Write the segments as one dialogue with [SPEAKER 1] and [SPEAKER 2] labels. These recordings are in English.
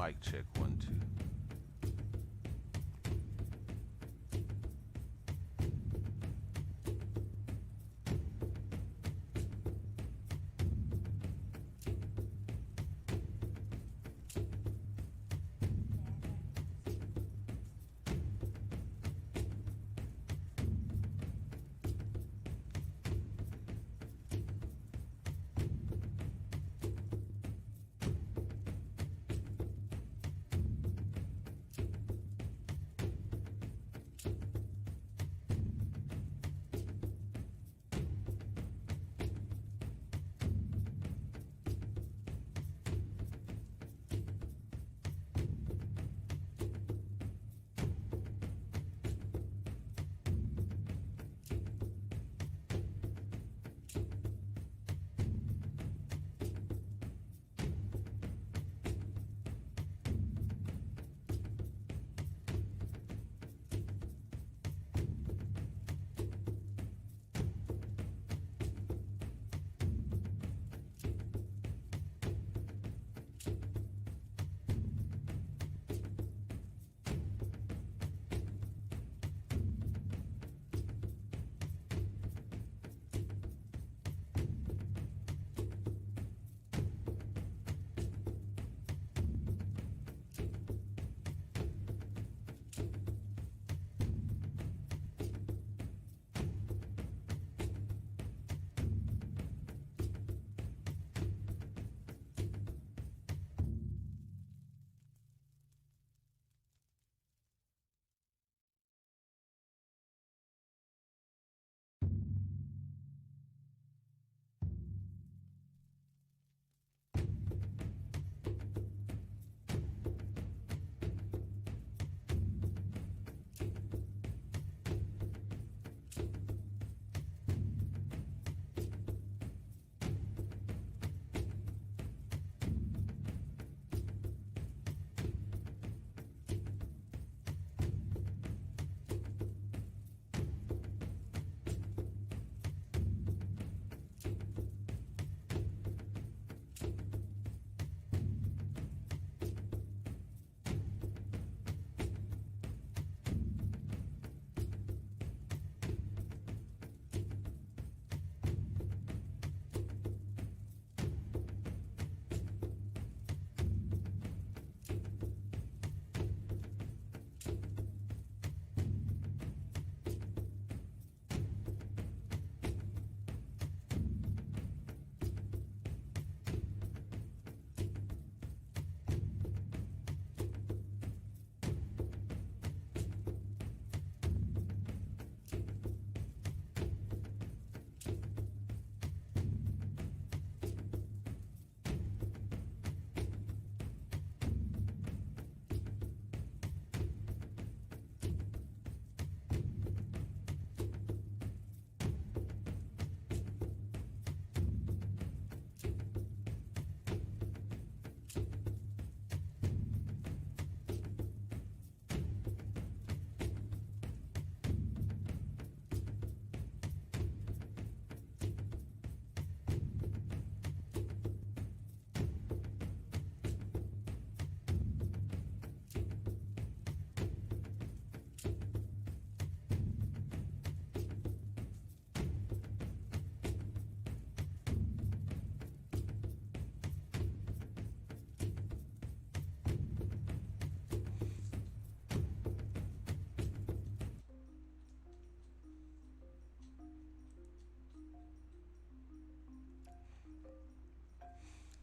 [SPEAKER 1] Mic check 1 2.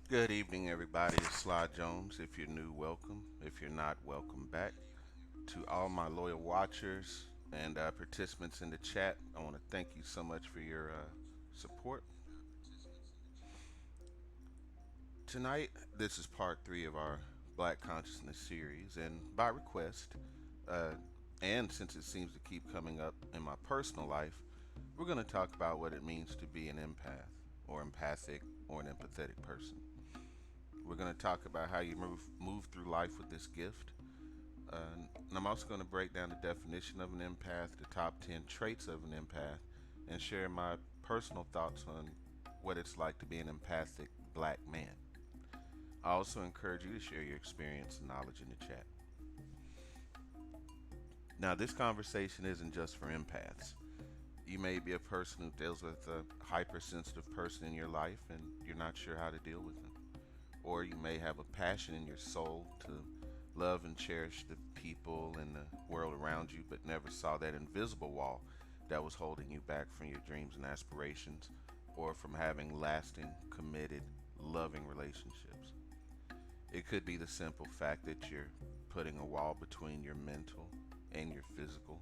[SPEAKER 1] Good evening, everybody. It's Sly Jones. If you're new, welcome. If you're not, welcome back. To all my loyal watchers and participants in the chat, I want to thank you so much for your support. Tonight, this is part 3 of our Black Consciousness series, and by request, uh, and since it seems to keep coming up in my personal life, we're going to talk about what it means to be an empath, or empathic, or an empathetic person. We're going to talk about how you move through life with this gift. And I'm also going to break down the definition of an empath, the top 10 traits of an empath, and share my personal thoughts on what it's like to be an empathic black man. I also encourage you to share your experience and knowledge in the chat. Now, this conversation isn't just for empaths. You may be a person who deals with a hypersensitive person in your life and you're not sure how to deal with them. Or you may have a passion in your soul to love and cherish the people and the world around you, but never saw that invisible wall that was holding you back from your dreams and aspirations, or from having lasting, committed, loving relationships. It could be the simple fact that you're putting a wall between your mental and your physical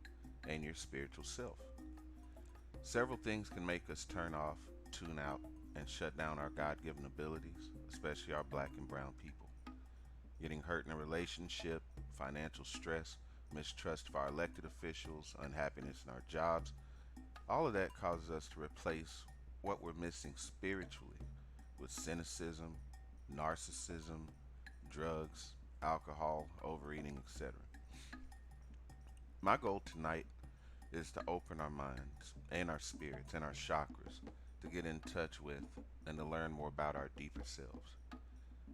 [SPEAKER 1] and your spiritual self. Several things can make us turn off, tune out, and shut down our God-given abilities, especially our black and brown people. Getting hurt in a relationship, financial stress, mistrust of our elected officials, unhappiness in our jobs, all of that causes us to replace what we're missing spiritually with cynicism, narcissism, drugs, alcohol, overeating, etc. My goal tonight is to open our minds and our spirits and our chakras to get in touch with and to learn more about our deeper selves.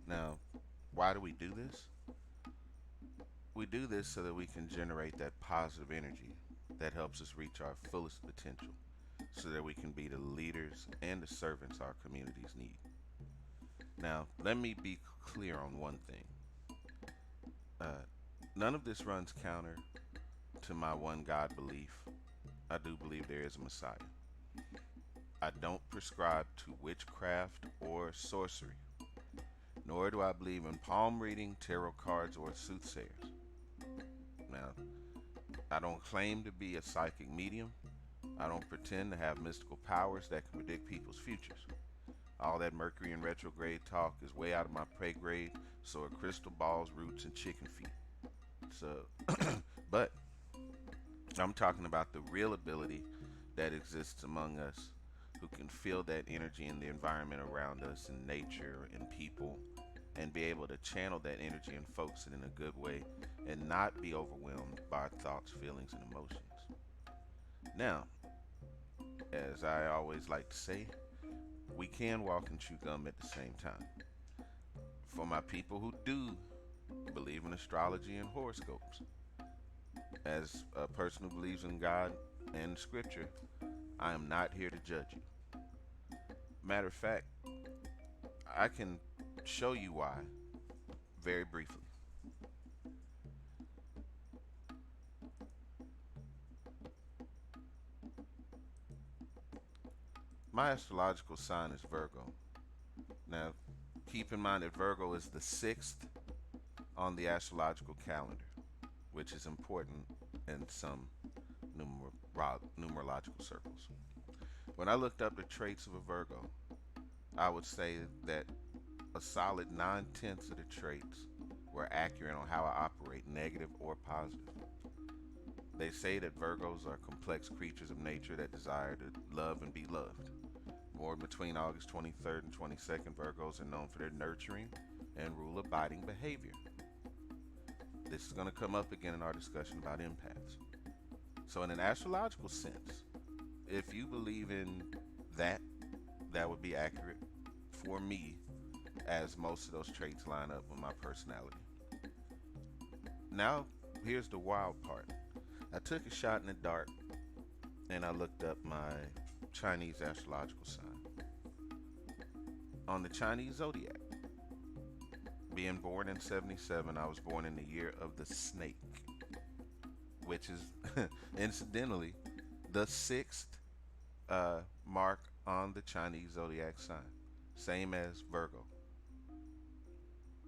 [SPEAKER 1] Now, why do we do this? We do this so that we can generate that positive energy that helps us reach our fullest potential, so that we can be the leaders and the servants our communities need. Now, let me be clear on one thing. None of this runs counter to my one God belief. I do believe there is a Messiah. I don't prescribe to witchcraft or sorcery, nor do I believe in palm reading, tarot cards, or soothsayers. Now, I don't claim to be a psychic medium. I don't pretend to have mystical powers that can predict people's futures. All that Mercury in retrograde talk is way out of my pay grade, so are crystal balls, roots, and chicken feet. So, but I'm talking about the real ability that exists among us who can feel that energy in the environment around us, in nature, in people, and be able to channel that energy and focus it in a good way and not be overwhelmed by our thoughts, feelings, and emotions. Now, as I always like to say, we can walk and chew gum at the same time. For my people who do believe in astrology and horoscopes, as a person who believes in God and Scripture, I am not here to judge you. Matter of fact, I can show you why very briefly. My astrological sign is Virgo. Now, keep in mind that Virgo is the 6th on the astrological calendar, which is important in some numerological circles. When I looked up the traits of a Virgo, I would say that a solid 9/10 of the traits were accurate on how I operate, negative or positive. They say that Virgos are complex creatures of nature that desire to love and be loved. Born between August 23rd and 22nd, Virgos are known for their nurturing and rule-abiding behavior. This is going to come up again in our discussion about empaths. So in an astrological sense, if you believe in that, that would be accurate for me, as most of those traits line up with my personality. Now, here's the wild part. I took a shot in the dark and I looked up my Chinese astrological sign. On the Chinese zodiac, being born in 77, I was born in the year of the snake, which is incidentally the 6th mark on the Chinese zodiac sign, same as Virgo,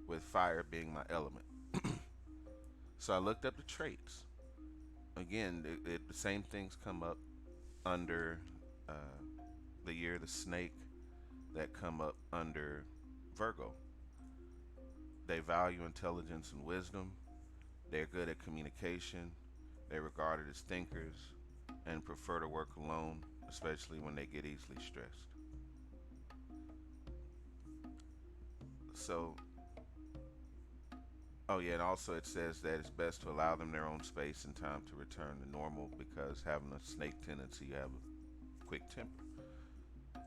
[SPEAKER 1] with fire being my element. So I looked up the traits. Again, the same things come up under the year of the snake that come up under Virgo. They value intelligence and wisdom. They're good at communication. They're regarded as thinkers and prefer to work alone, especially when they get easily stressed. So, oh yeah, and also it says that it's best to allow them their own space and time to return to normal, because having a snake tendency, you have a quick temper.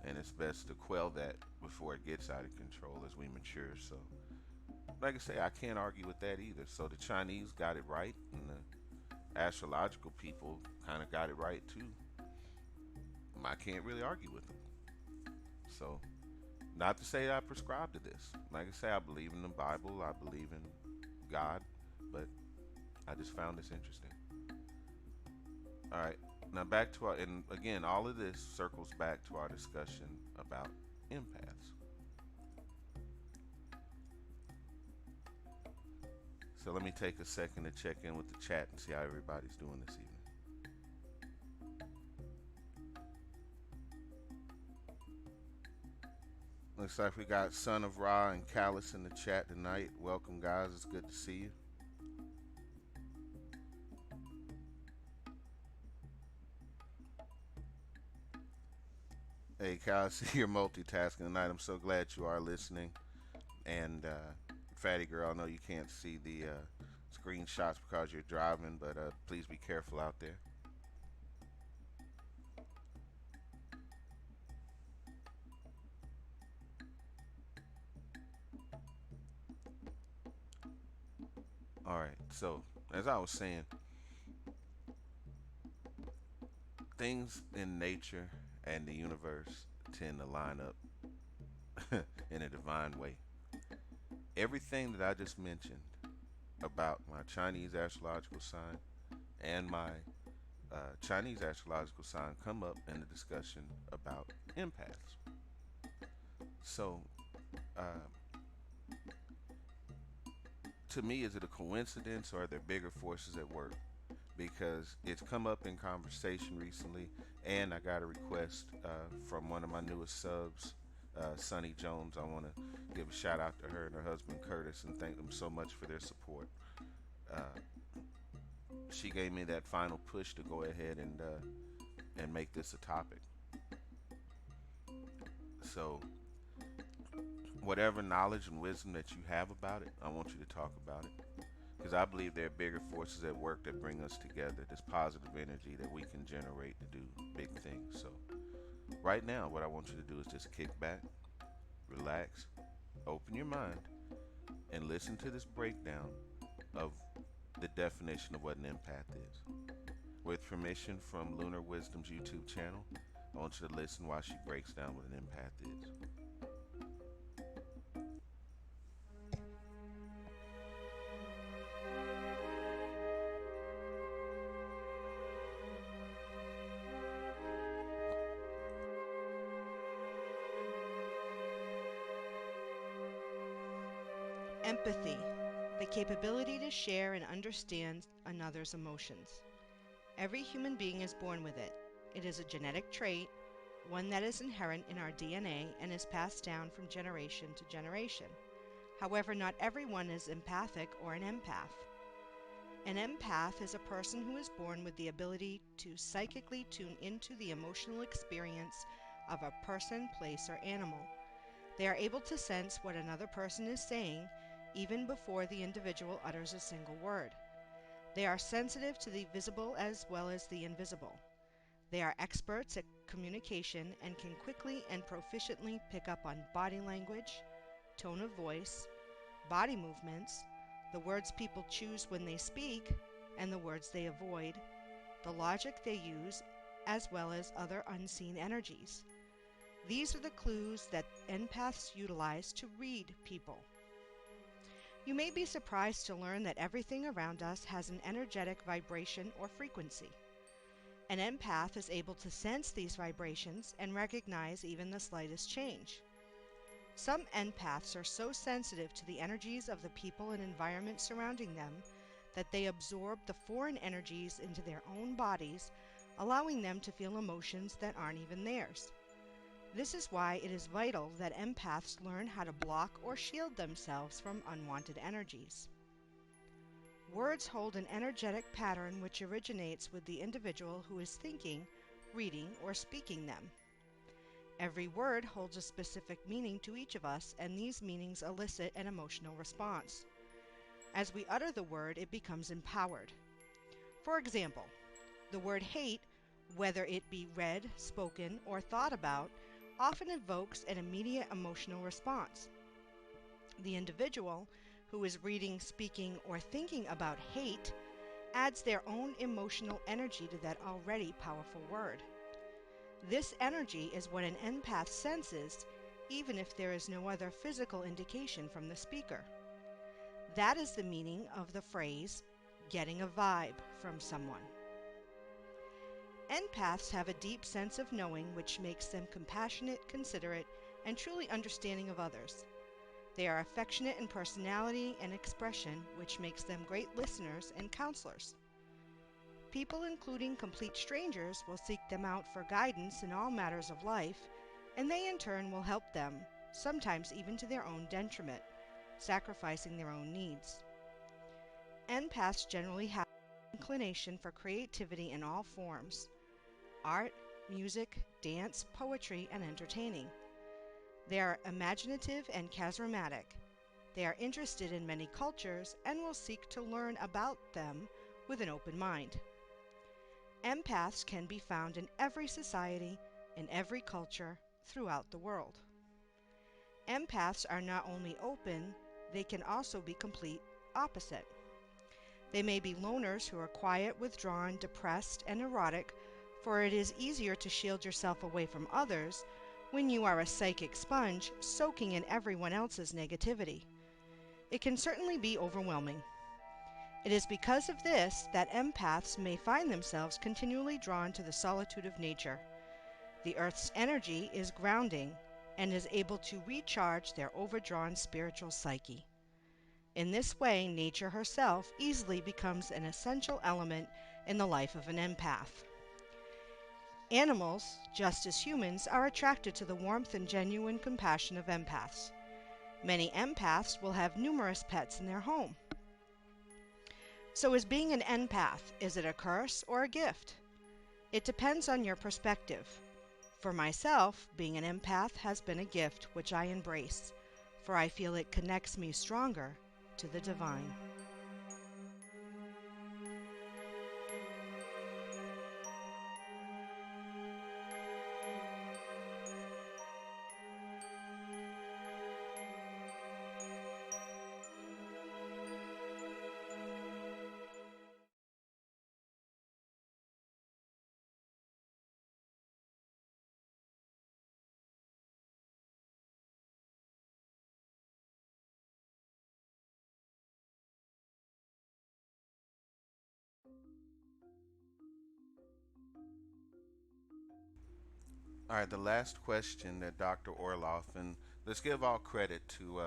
[SPEAKER 1] And it's best to quell that before it gets out of control as we mature. So like I say, I can't argue with that either. So the Chinese got it right, and the astrological people kind of got it right too. I can't really argue with them. So, not to say I prescribe to this. Like I say, I believe in the Bible, I believe in God, but I just found this interesting. All right, now back to our, and again, all of this circles back to our discussion about empaths. So let me take a second to check in with the chat and see how everybody's doing this evening. Looks like we got Son of Ra and Callus in the chat tonight. Welcome, guys. It's good to see you. Hey, Cal, I see you're multitasking tonight. I'm so glad you are listening. And Fatty Girl, I know you can't see the screenshots because you're driving, but please be careful out there. All right, so as I was saying, things in nature and the universe tend to line up in a divine way. Everything that I just mentioned about my Chinese astrological sign and my Chinese astrological sign come up in the discussion about empaths. So, to me, is it a coincidence or are there bigger forces at work? Because it's come up in conversation recently, and I got a request from one of my newest subs, Sunny Jones. I want to give a shout out to her and her husband Curtis and thank them so much for their support. She gave me that final push to go ahead and make this a topic. So, whatever knowledge and wisdom that you have about it, I want you to talk about it. Because I believe there are bigger forces at work that bring us together, this positive energy that we can generate to do big things. So, right now, what I want you to do is just kick back, relax, open your mind, and listen to this breakdown of the definition of what an empath is. With permission from Lunar Wisdom's YouTube channel, I want you to listen while she breaks down what an empath is.
[SPEAKER 2] Empathy, the capability to share and understand another's emotions. Every human being is born with it. It is a genetic trait, one that is inherent in our DNA and is passed down from generation to generation. However, not everyone is empathic or an empath. An empath is a person who is born with the ability to psychically tune into the emotional experience of a person, place, or animal. They are able to sense what another person is saying even before the individual utters a single word. They are sensitive to the visible as well as the invisible. They are experts at communication and can quickly and proficiently pick up on body language, tone of voice, body movements, the words people choose when they speak, and the words they avoid, the logic they use, as well as other unseen energies. These are the clues that empaths utilize to read people. You may be surprised to learn that everything around us has an energetic vibration or frequency. An empath is able to sense these vibrations and recognize even the slightest change. Some empaths are so sensitive to the energies of the people and environment surrounding them that they absorb the foreign energies into their own bodies, allowing them to feel emotions that aren't even theirs. This is why it is vital that empaths learn how to block or shield themselves from unwanted energies. Words hold an energetic pattern which originates with the individual who is thinking, reading, or speaking them. Every word holds a specific meaning to each of us, and these meanings elicit an emotional response. As we utter the word, it becomes empowered. For example, the word hate, whether it be read, spoken, or thought about, often evokes an immediate emotional response. The individual who is reading, speaking, or thinking about hate adds their own emotional energy to that already powerful word. This energy is what an empath senses, even if there is no other physical indication from the speaker. That is the meaning of the phrase, getting a vibe from someone. Empaths have a deep sense of knowing which makes them compassionate, considerate, and truly understanding of others. They are affectionate in personality and expression, which makes them great listeners and counselors. People, including complete strangers, will seek them out for guidance in all matters of life, and they in turn will help them, sometimes even to their own detriment, sacrificing their own needs. Empaths generally have an inclination for creativity in all forms: art, music, dance, poetry, and entertaining. They are imaginative and charismatic. They are interested in many cultures and will seek to learn about them with an open mind. Empaths can be found in every society, in every culture, throughout the world. Empaths are not only open, they can also be complete opposite. They may be loners who are quiet, withdrawn, depressed, and neurotic, for it is easier to shield yourself away from others when you are a psychic sponge soaking in everyone else's negativity. It can certainly be overwhelming. It is because of this that empaths may find themselves continually drawn to the solitude of nature. The Earth's energy is grounding and is able to recharge their overdrawn spiritual psyche. In this way, nature herself easily becomes an essential element in the life of an empath. Animals, just as humans, are attracted to the warmth and genuine compassion of empaths. Many empaths will have numerous pets in their home. So is being an empath, is it a curse or a gift? It depends on your perspective. For myself, being an empath has been a gift which I embrace, for I feel it connects me stronger to the divine.
[SPEAKER 1] All right, the last question that Dr. Orloff, and let's give all credit to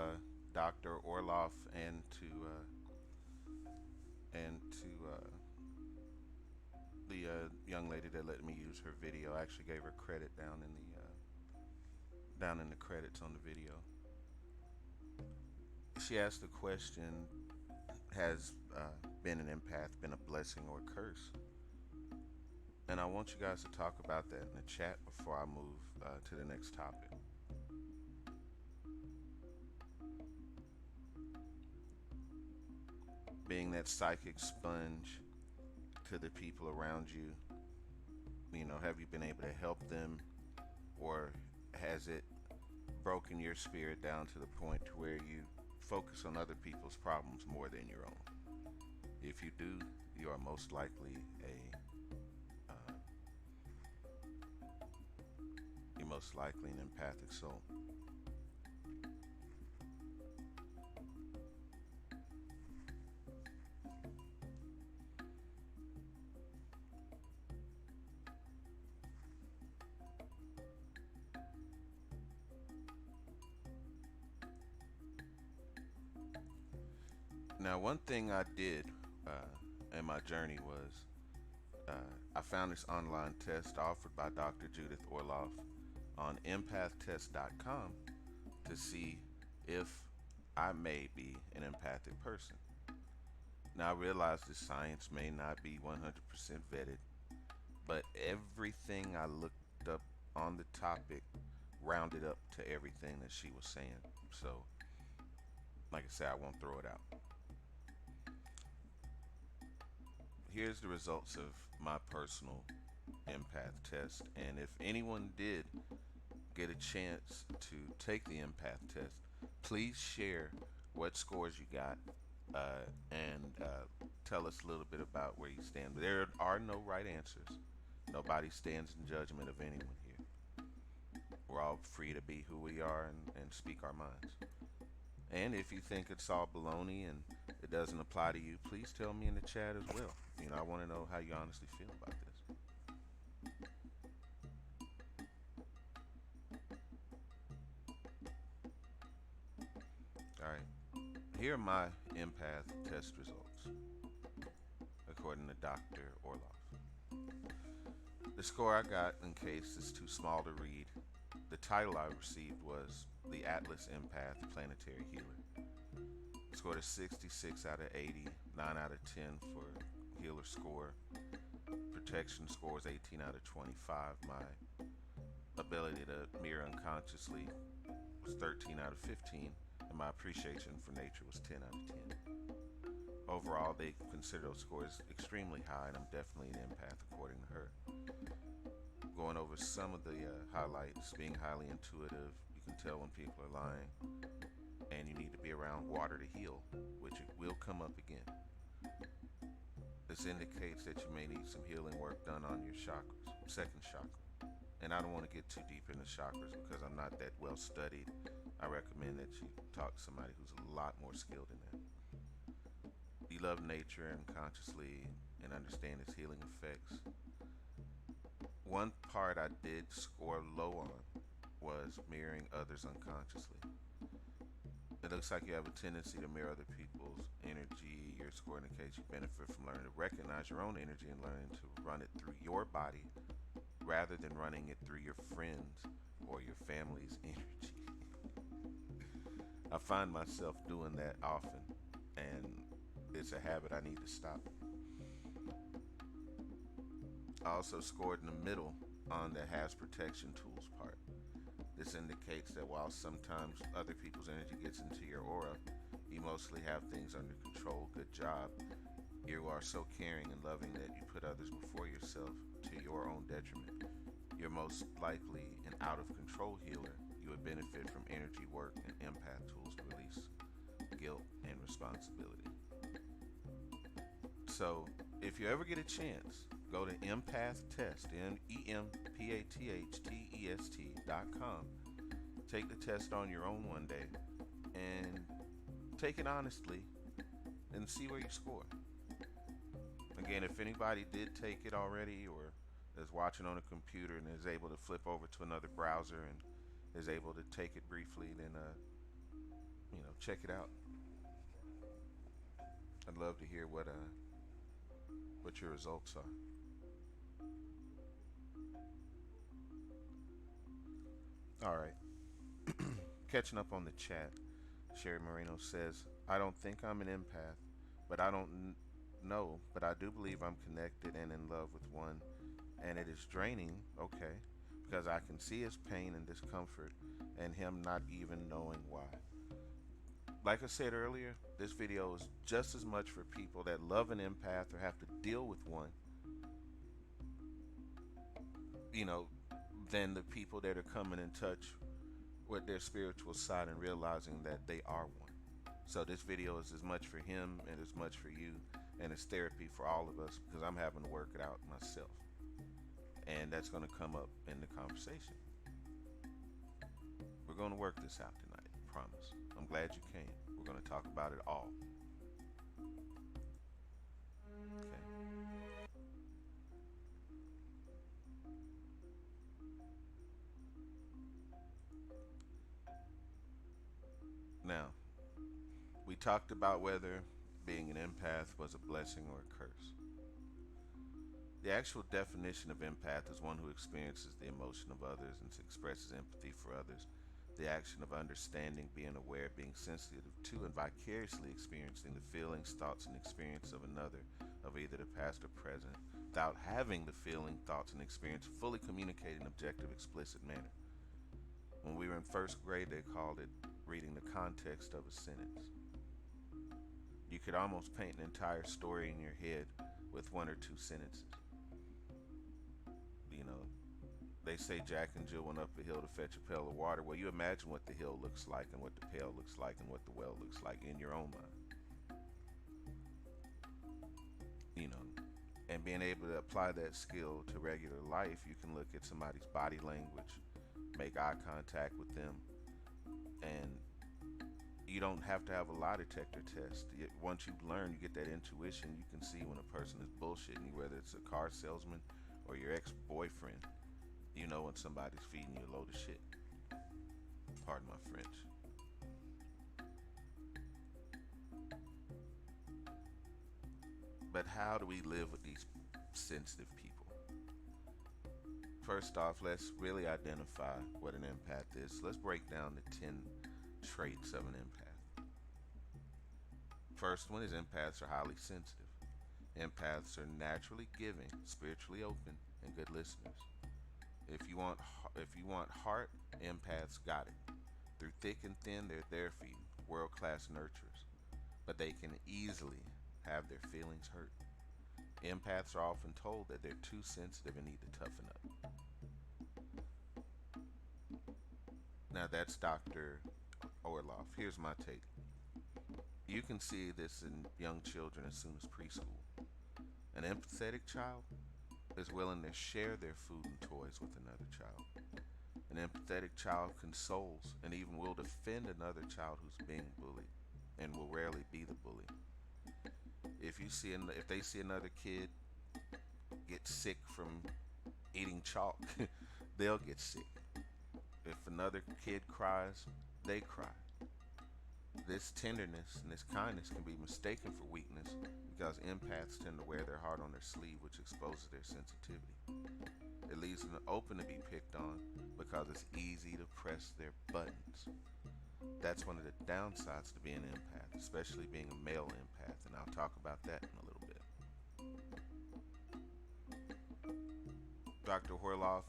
[SPEAKER 1] Dr. Orloff and to the young lady that let me use her video. I actually gave her credit down in the credits on the video. She asked the question: has being an empath been a blessing or a curse? And I want you guys to talk about that in the chat before I move to the next topic. Being that psychic sponge to the people around you, have you been able to help them, or has it broken your spirit down to the point to where you focus on other people's problems more than your own? If you do, you are most likely uh, an empathic soul. Now, one thing I did in my journey was I found this online test offered by Dr. Judith Orloff on empachtest.com to see if I may be an empathic person. Now, I realize this science may not be 100% vetted, but everything I looked up on the topic rounded up to everything that she was saying. So, like I said, I won't throw it out. Here's the results of my personal empath test, and if anyone did get a chance to take the empath test, please share what scores you got, and tell us a little bit about where you stand. There are no right answers. Nobody stands in judgment of anyone here. We're all free to be who we are and speak our minds. And if you think it's all baloney and it doesn't apply to you, please tell me in the chat as well. I want to know how you honestly feel about this. All right. Here are my empath test results, according to Dr. Orloff. The score I got, in case it's too small to read, the title I received was the Atlas Empath Planetary Healer. I scored a 66 out of 80, 9 out of 10 for healer score. Protection score was 18 out of 25. My ability to mirror unconsciously was 13 out of 15. And my appreciation for nature was 10 out of 10. Overall, they consider those scores extremely high, and I'm definitely an empath according to her. Going over some of the highlights: being highly intuitive. You can tell when people are lying, and you need to be around water to heal, which it will come up again. This indicates that you may need some healing work done on your chakras, second chakra. And I don't want to get too deep into chakras because I'm not that well studied. I recommend that you talk to somebody who's a lot more skilled in that. You love nature and consciously and understand its healing effects. One part I did score low on was mirroring others unconsciously. It looks like you have a tendency to mirror other people's energy. Your score indicates you benefit from learning to recognize your own energy and learning to run it through your body rather than running it through your friends or your family's energy. I find myself doing that often, and it's a habit I need to stop. I also scored in the middle on the has protection tools part. This indicates that while sometimes other people's energy gets into your aura, you mostly have things under control. Good job. You are so caring and loving that you put others before yourself to your own detriment. You're most likely an out of control healer. You would benefit from energy work and empath tools to release guilt and responsibility. So if you ever get a chance, go to Empath Test, EMPATHTEST.com. Take the test on your own one day and take it honestly and see where you score. Again, if anybody did take it already or is watching on a computer and is able to flip over to another browser and is able to take it briefly, then check it out. I'd love to hear what your results are. All right. Catching up on the chat, Sherry Moreno says, I don't think I'm an empath, but I don't know, but I do believe I'm connected and in love with one, and it is draining, okay, because I can see his pain and discomfort and him not even knowing why. Like I said earlier, this video is just as much for people that love an empath or have to deal with one, than the people that are coming in touch with their spiritual side and realizing that they are one. So this video is as much for him and as much for you, and it's therapy for all of us because I'm having to work it out myself. And that's going to come up in the conversation. We're going to work this out tonight, I promise. I'm glad you came. We're going to talk about it all. Okay. Now, we talked about whether being an empath was a blessing or a curse. The actual definition of empath is one who experiences the emotion of others and expresses empathy for others. The action of understanding, being aware, being sensitive to, and vicariously experiencing the feelings, thoughts, and experience of another, of either the past or present, without having the feeling, thoughts, and experience fully communicated in an objective, explicit manner. When we were in first grade, they called it reading the context of a sentence. You could almost paint an entire story in your head with one or two sentences. They say Jack and Jill went up a hill to fetch a pail of water. Well, you imagine what the hill looks like and what the pail looks like and what the well looks like in your own mind. You know, and being able to apply that skill to regular life, you can look at somebody's body language, make eye contact with them, and you don't have to have a lie detector test. Once you learn, you get that intuition. You can see when a person is bullshitting you, whether it's a car salesman or your ex-boyfriend. You know when somebody's feeding you a load of shit. Pardon my French. But how do we live with these sensitive people? First off, let's really identify what an empath is. Let's break down the 10 traits of an empath. First one is empaths are highly sensitive. Empaths are naturally giving, spiritually open, and good listeners. If you want heart, empaths got it. Through thick and thin, they're there for you, world-class nurturers. But they can easily have their feelings hurt. Empaths are often told that they're too sensitive and need to toughen up. Now that's Dr. Orloff. Here's my take. You can see this in young children as soon as preschool. An empathetic child is willing to share their food and toys with another child. An empathetic child consoles and even will defend another child who's being bullied and will rarely be the bully. If they see another kid get sick from eating chalk, they'll get sick. If another kid cries, they cry. This tenderness and this kindness can be mistaken for weakness because empaths tend to wear their heart on their sleeve, which exposes their sensitivity. It leaves them open to be picked on because it's easy to press their buttons. That's one of the downsides to being an empath, especially being a male empath, and I'll talk about that in a little bit. Dr. Orloff,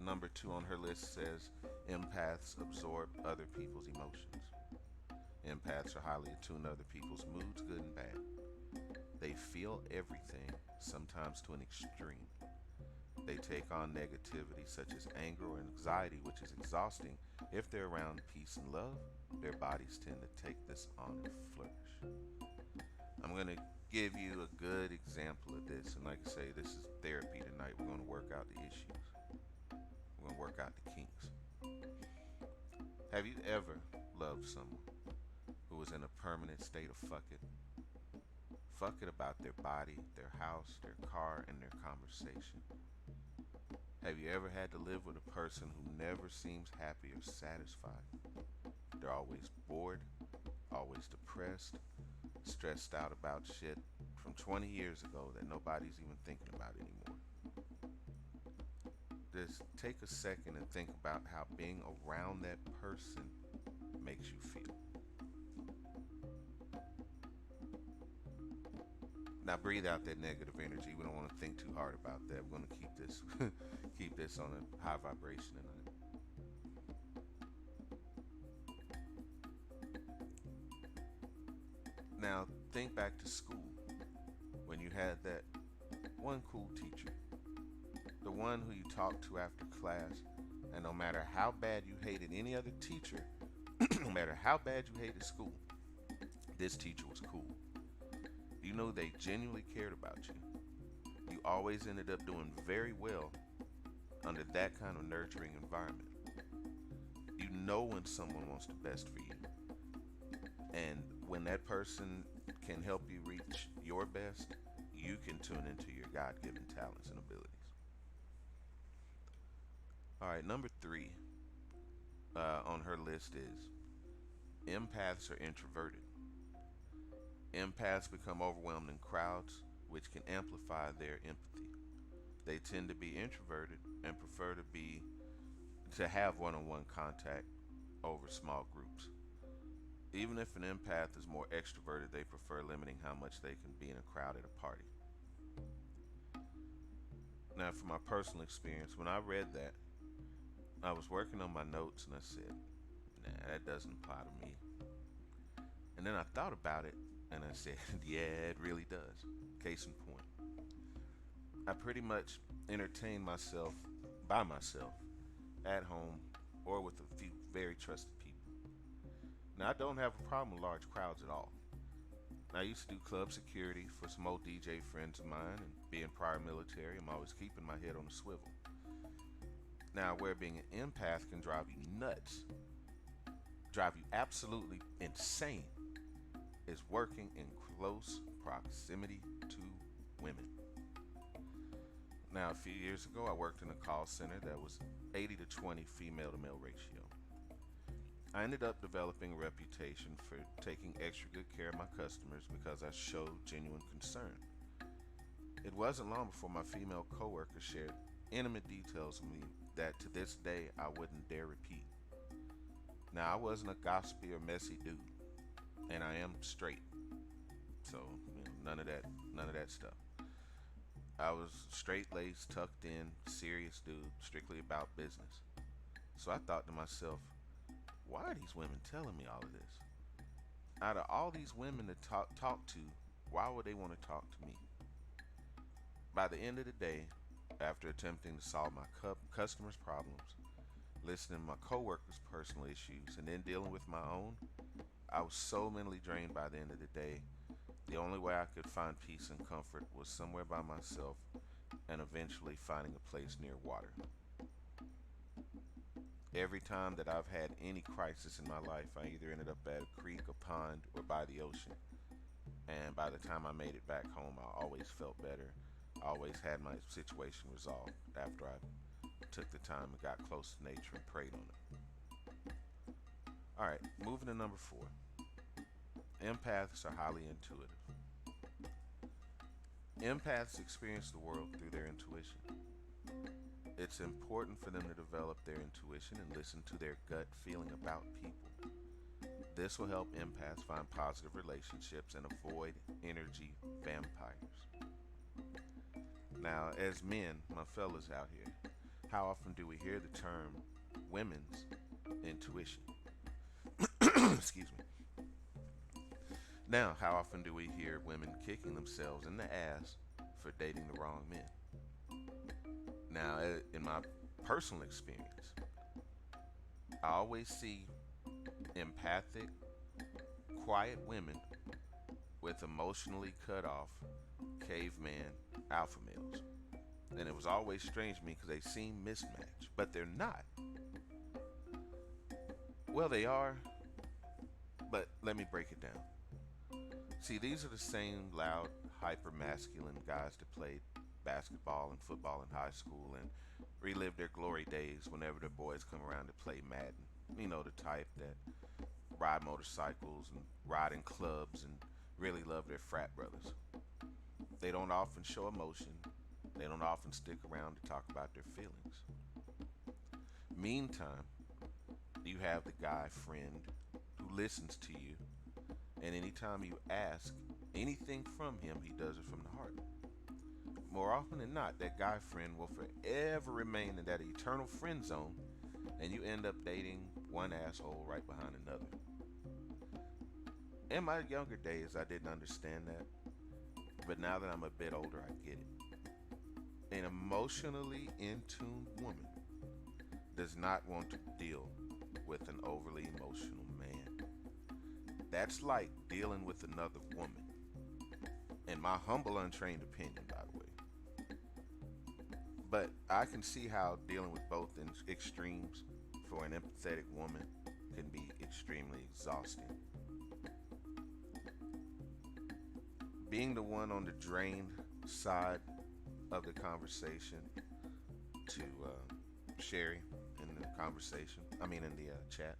[SPEAKER 1] number 2 on her list, says empaths absorb other people's emotions. Empaths are highly attuned to other people's moods, good and bad. They feel everything, sometimes to an extreme. They take on negativity such as anger or anxiety, which is exhausting. If they're around peace and love, their bodies tend to take this on and flourish. I'm going to give you a good example of this, and like I say, this is therapy tonight. We're going to work out the issues. We're going to work out the kinks. Have you ever loved someone who was in a permanent state of fuck it? Fuck it about their body, their house, their car, and their conversation. Have you ever had to live with a person who never seems happy or satisfied? They're always bored, always depressed, stressed out about shit from 20 years ago that nobody's even thinking about anymore. Just take a second and think about how being around that person makes you feel. Now breathe out that negative energy. We don't want to think too hard about that. We're going to keep this on a high vibration tonight. Now think back to school when you had that one cool teacher, the one who you talked to after class, and no matter how bad you hated any other teacher, no matter how bad you hated school, this teacher was cool. You know they genuinely cared about you. You always ended up doing very well under that kind of nurturing environment. You know when someone wants the best for you. And when that person can help you reach your best, you can tune into your God-given talents and abilities. All right, number 3 on her list is empaths are introverted. Empaths become overwhelmed in crowds, which can amplify their empathy. They tend to be introverted and prefer to have one-on-one contact over small groups. Even if an empath is more extroverted, they prefer limiting how much they can be in a crowd at a party. Now, from my personal experience, when I read that, I was working on my notes and I said, nah, that doesn't apply to me. And then I thought about it and I said, yeah, it really does. Case in point. I pretty much entertained myself by myself, at home, or with a few very trusted people. Now, I don't have a problem with large crowds at all. I used to do club security for some old DJ friends of mine, and being prior military, I'm always keeping my head on the swivel. Now, where being an empath can drive you nuts, drive you absolutely insane, is working in close proximity to women. Now, a few years ago, I worked in a call center that was 80 to 20 female to male ratio. I ended up developing a reputation for taking extra good care of my customers because I showed genuine concern. It wasn't long before my female coworkers shared intimate details of me that to this day I wouldn't dare repeat. Now, I wasn't a gossipy or messy dude, and I am straight, so none of that stuff. I was straight-laced, tucked in, serious dude, strictly about business. So I thought to myself, why are these women telling me all of this? Out of all these women to talk to, why would they want to talk to me? By the end of the day, after attempting to solve my customers' problems, listening to my coworkers' personal issues, and then dealing with my own, I was so mentally drained by the end of the day. The only way I could find peace and comfort was somewhere by myself and eventually finding a place near water. Every time that I've had any crisis in my life, I either ended up at a creek, a pond, or by the ocean. And by the time I made it back home, I always felt better. I always had my situation resolved after I took the time and got close to nature and prayed on it. Alright, moving to number 4. Empaths are highly intuitive. Empaths experience the world through their intuition. It's important for them to develop their intuition and listen to their gut feeling about people. This will help empaths find positive relationships and avoid energy vampires. Now, as men, my fellas out here, how often do we hear the term women's intuition? Excuse me. Now, how often do we hear women kicking themselves in the ass for dating the wrong men? Now, in my personal experience, I always see empathic, quiet women with emotionally cut off caveman alpha males. And it was always strange to me because they seem mismatched, but they're not. Well, they are, but let me break it down. See, these are the same loud, hyper-masculine guys that played basketball and football in high school and relive their glory days whenever the boys come around to play Madden. You know, the type that ride motorcycles and ride in clubs and really love their frat brothers. They don't often show emotion. They don't often stick around to talk about their feelings. Meantime, you have the guy friend who listens to you, and anytime you ask anything from him, he does it from the heart. More often than not, that guy friend will forever remain in that eternal friend zone, and you end up dating one asshole right behind another. In my younger days, I didn't understand that, but now that I'm a bit older, I get it. An emotionally in tune woman does not want to deal with an overly emotional man. That's like dealing with another woman. In my humble, untrained opinion, by the way. But I can see how dealing with both extremes for an empathetic woman can be extremely exhausting. Being the one on the drained side of the conversation to Sherry in the conversation, in the chat,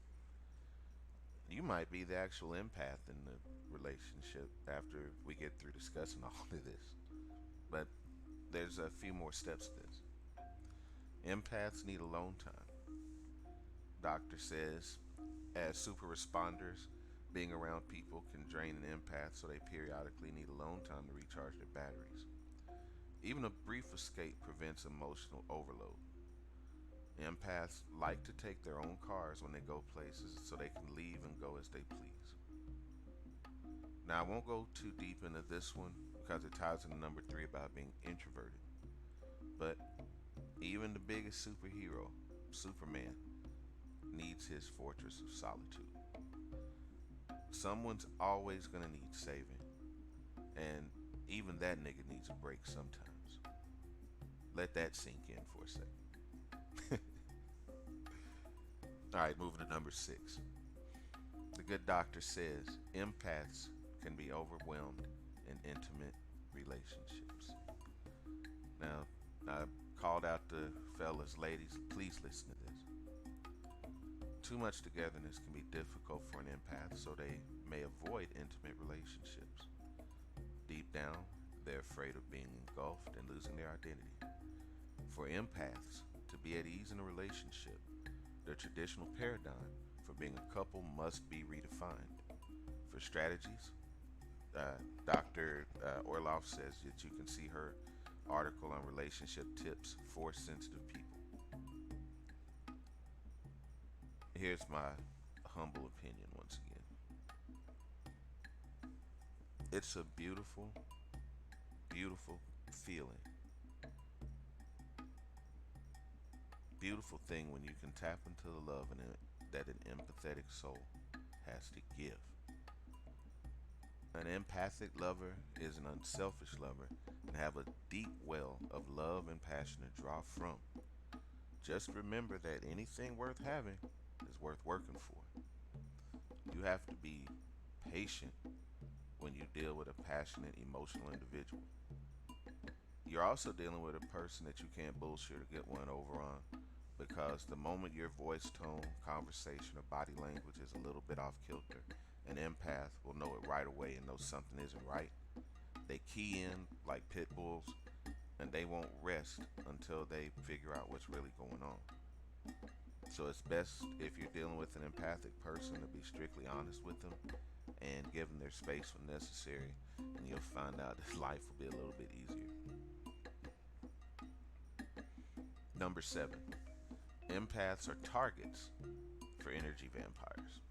[SPEAKER 1] you might be the actual empath in the relationship after we get through discussing all of this. But there's a few more steps to this. Empaths need alone time. Doctor says, as super responders, being around people can drain an empath, so they periodically need alone time to recharge their batteries. Even a brief escape prevents emotional overload. Empaths like to take their own cars when they go places so they can leave and go as they please. Now, I won't go too deep into this one because it ties into number 3 about being introverted. But Even the biggest superhero, Superman, needs his fortress of solitude. Someone's always gonna need saving, and even that nigga needs a break sometimes. Let that sink in for a second. All right, moving to number 6. The good doctor says empaths can be overwhelmed in intimate relationships. Now, I called out the fellas, ladies, please listen to this. Too much togetherness can be difficult for an empath, so they may avoid intimate relationships. Deep down, they're afraid of being engulfed and losing their identity. For empaths to be at ease in a relationship, the traditional paradigm for being a couple must be redefined. For strategies, Dr. Orloff says that you can see her article on relationship tips for sensitive people. Here's my humble opinion once again. It's a beautiful, beautiful feeling. Beautiful thing when you can tap into the love that an empathetic soul has to give. An empathic lover is an unselfish lover and have a deep well of love and passion to draw from. Just remember that anything worth having is worth working for. You have to be patient when you deal with a passionate, emotional individual. You're also dealing with a person that you can't bullshit or get one over on, because the moment your voice tone, conversation, or body language is a little bit off kilter, an empath will know it right away and know something isn't right. They key in like pit bulls, and they won't rest until they figure out what's really going on. So it's best, if you're dealing with an empathic person, to be strictly honest with them and give them their space when necessary, and you'll find out that life will be a little bit easier. Number 7. Empaths are targets for energy vampires.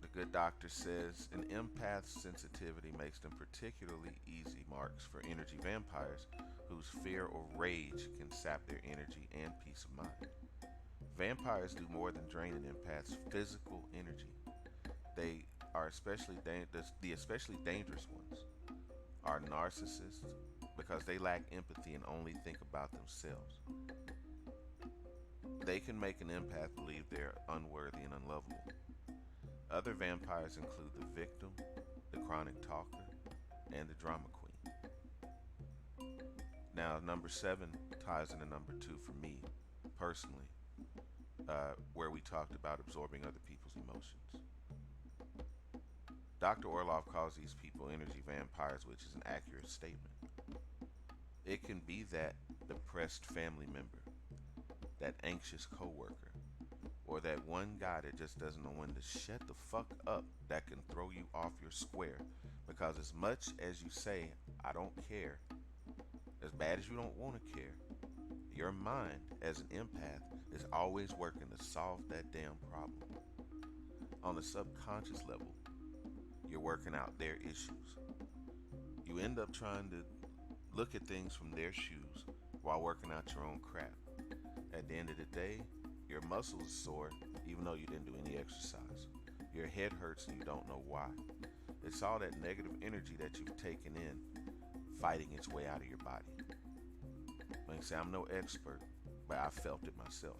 [SPEAKER 1] The good doctor says an empath's sensitivity makes them particularly easy marks for energy vampires whose fear or rage can sap their energy and peace of mind. Vampires do more than drain an empath's physical energy. They are the especially dangerous ones are narcissists, because they lack empathy and only think about themselves. They can make an empath believe they're unworthy and unlovable. Other vampires include the victim, the chronic talker, and the drama queen. Now, number 7 ties into number 2 for me, personally, where we talked about absorbing other people's emotions. Dr. Orloff calls these people energy vampires, which is an accurate statement. It can be that depressed family member, that anxious coworker, or that one guy that just doesn't know when to shut the fuck up, that can throw you off your square, because as much as you say, I don't care, as bad as you don't want to care, your mind as an empath is always working to solve that damn problem. On the subconscious level, you're working out their issues. You end up trying to look at things from their shoes while working out your own crap. At the end of the day, your muscles are sore even though you didn't do any exercise. Your head hurts and you don't know why. It's all that negative energy that you've taken in fighting its way out of your body. Like I say, I'm no expert, but I felt it myself.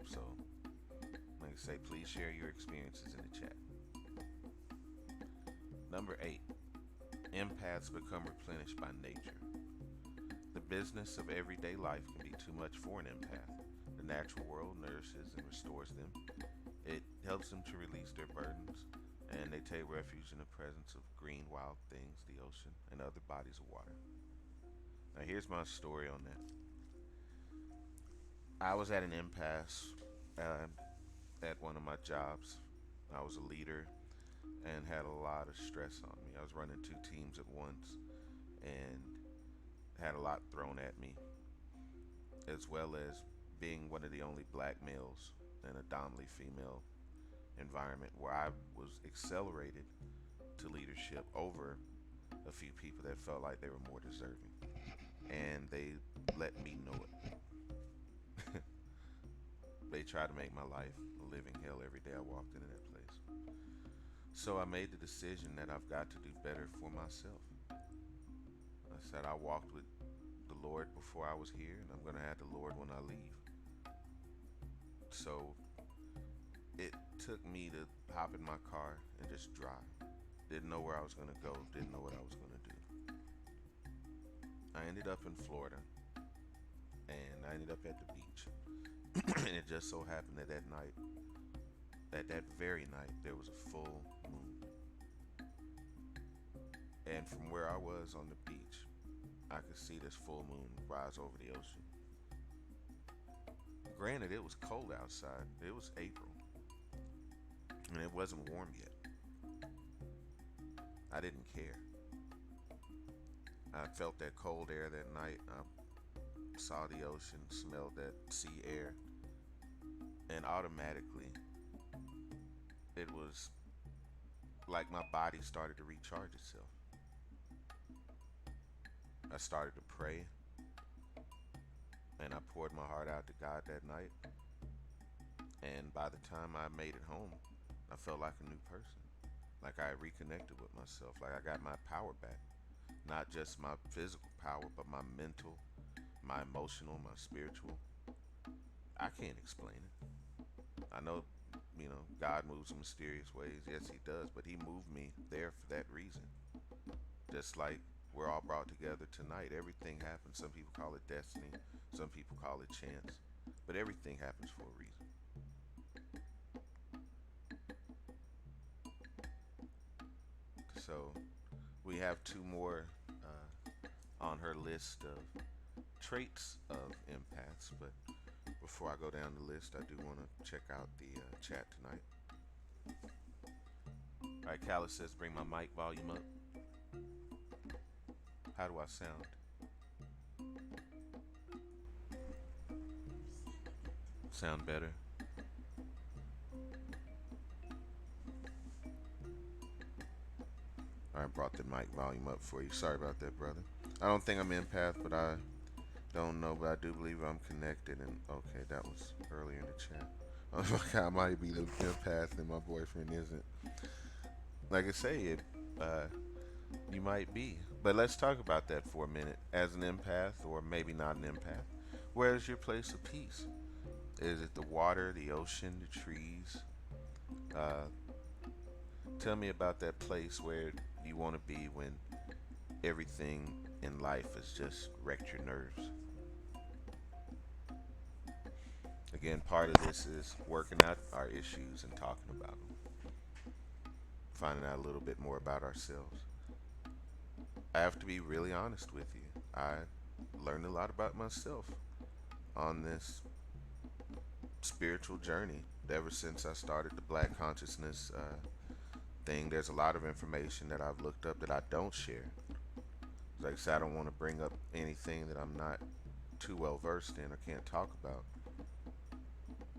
[SPEAKER 1] So, like I say, please share your experiences in the chat. Number 8. Empaths become replenished by nature. The business of everyday life can be too much for an empath. The natural world nourishes and restores them. It helps them to release their burdens, and they take refuge in the presence of green wild things, the ocean, and other bodies of water. Now here's my story on that. I was at an impasse at one of my jobs. I was a leader and had a lot of stress on me. I was running 2 teams at once and had a lot thrown at me, as well as being one of the only black males in a dominantly female environment where I was accelerated to leadership over a few people that felt like they were more deserving. and they let me know it. They try to make my life a living hell every day I walked into that place. So I made the decision that I've got to do better for myself. I said I walked with the Lord before I was here, and I'm going to have the Lord when I leave. So it took me to hop in my car and just drive. Didn't know where I was going to go, didn't know what I was going to do. I ended up in Florida, and I ended up at the beach. And it just so happened that that very night, there was a full moon. And from where I was on the beach, I could see this full moon rise over the ocean. Granted, it was cold outside. It was April, and it wasn't warm yet. I didn't care. I felt that cold air that night. I saw the ocean, smelled that sea air, and automatically it was like my body started to recharge itself. I started to pray, and I poured my heart out to God that night. And by the time I made it home, I felt like a new person. Like I reconnected with myself. Like I got my power back. Not just my physical power, but my mental, my emotional, my spiritual. I can't explain it. I know, God moves in mysterious ways. Yes, He does. But He moved me there for that reason. Just like we're all brought together tonight. Everything happens. Some people call it destiny. Some people call it chance. But everything happens for a reason. So we have two more on her list of traits of empaths. But before I go down the list, I do want to check out the chat tonight. All right, Callis says, bring my mic volume up. How do I sound? Sound better? I brought the mic volume up for you. Sorry about that, brother. I don't think I'm empath, but I don't know, but I do believe I'm connected. And okay, that was earlier in the chat. I was like, I might be the empath and my boyfriend isn't. Like I say, you might be. But let's talk about that for a minute. As an empath, or maybe not an empath, where is your place of peace? Is it the water, the ocean, the trees? Uh, Tell me about that place where you want to be when everything in life has just wrecked your nerves. Again, part of this is working out our issues and talking about them, finding out a little bit more about ourselves. I have to be really honest with you. I learned a lot about myself on this spiritual journey ever since I started the Black Consciousness thing. There's a lot of information that I've looked up that I don't share. Like I said, I don't want to bring up anything that I'm not too well versed in or can't talk about.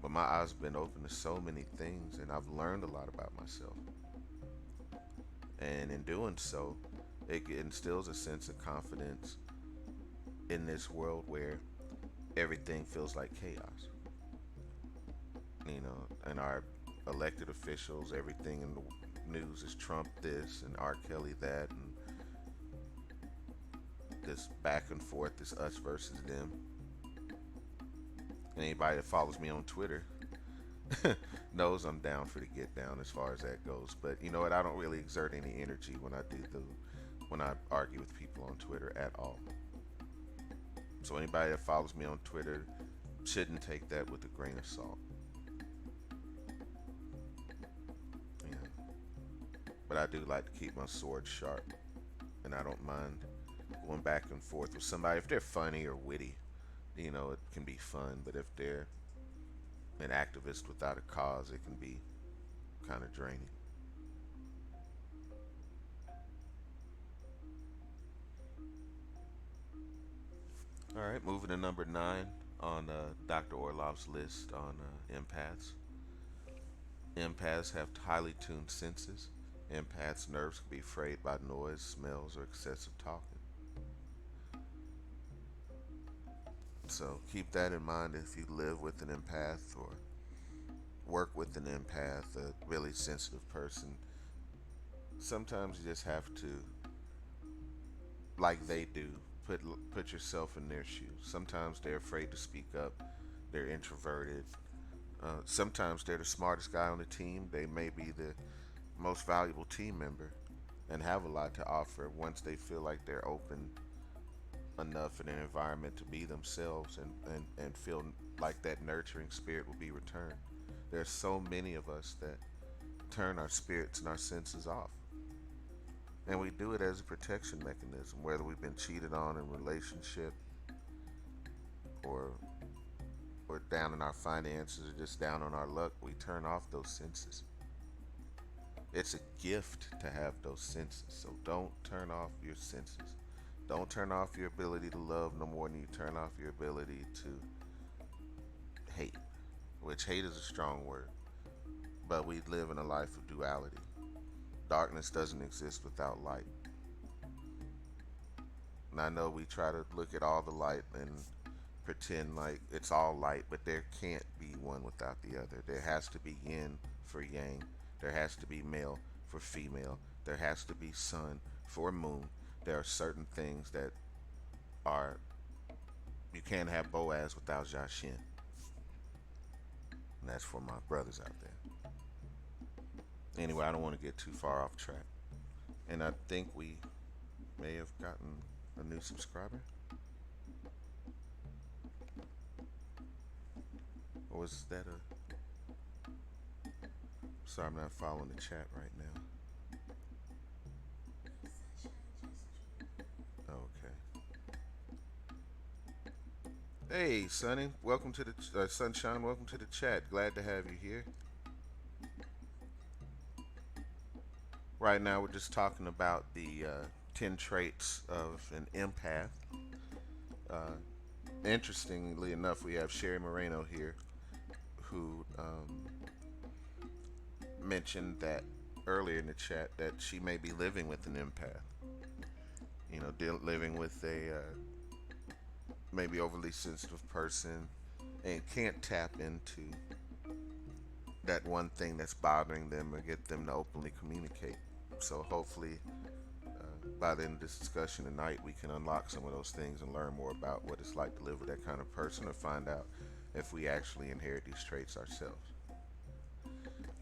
[SPEAKER 1] But my eyes have been open to so many things, and I've learned a lot about myself. And in doing so, it instills a sense of confidence in this world where everything feels like chaos. And our elected officials, everything in the news is Trump this and R. Kelly that, and this back and forth, this us versus them. And anybody that follows me on Twitter knows I'm down for the get down as far as that goes. But you know what? I don't really exert any energy when I argue with people on Twitter at all. So anybody that follows me on Twitter shouldn't take that with a grain of salt. Yeah. But I do like to keep my sword sharp, and I don't mind going back and forth with somebody if they're funny or witty. It can be fun, but if they're an activist without a cause, it can be kind of draining. All right, moving to number 9 on Dr. Orloff's list on empaths. Empaths have highly tuned senses. Empaths' nerves can be frayed by noise, smells, or excessive talking. So keep that in mind if you live with an empath or work with an empath, a really sensitive person. Sometimes you just have to, like they do, put yourself in their shoes. Sometimes they're afraid to speak up. They're introverted. Sometimes they're the smartest guy on the team. They may be the most valuable team member and have a lot to offer once they feel like they're open enough in an environment to be themselves and feel like that nurturing spirit will be returned. There's so many of us that turn our spirits and our senses off. And we do it as a protection mechanism, whether we've been cheated on in a relationship or down in our finances or just down on our luck, we turn off those senses. It's a gift to have those senses, so don't turn off your senses. Don't turn off your ability to love no more than you turn off your ability to hate, which hate is a strong word, but we live in a life of duality. Darkness doesn't exist without light. And I know we try to look at all the light and pretend like it's all light, but there can't be one without the other. There has to be yin for yang. There has to be male for female. There has to be sun for moon. There are certain things that are, you can't have Boaz without Jashin. And that's for my brothers out there. Anyway, I don't want to get too far off track. And I think we may have gotten a new subscriber. Or was that a... Sorry, I'm not following the chat right now. Okay. Hey, Sonny. Welcome to the... Sunshine, welcome to the chat. Glad to have you here. Right now, we're just talking about the 10 traits of an empath. Interestingly enough, we have Sherry Moreno here, who mentioned that earlier in the chat that she may be living with an empath. You know, living with a maybe overly sensitive person and can't tap into that one thing that's bothering them or get them to openly communicate. So hopefully by the end of this discussion tonight, we can unlock some of those things and learn more about what it's like to live with that kind of person, or find out if we actually inherit these traits ourselves.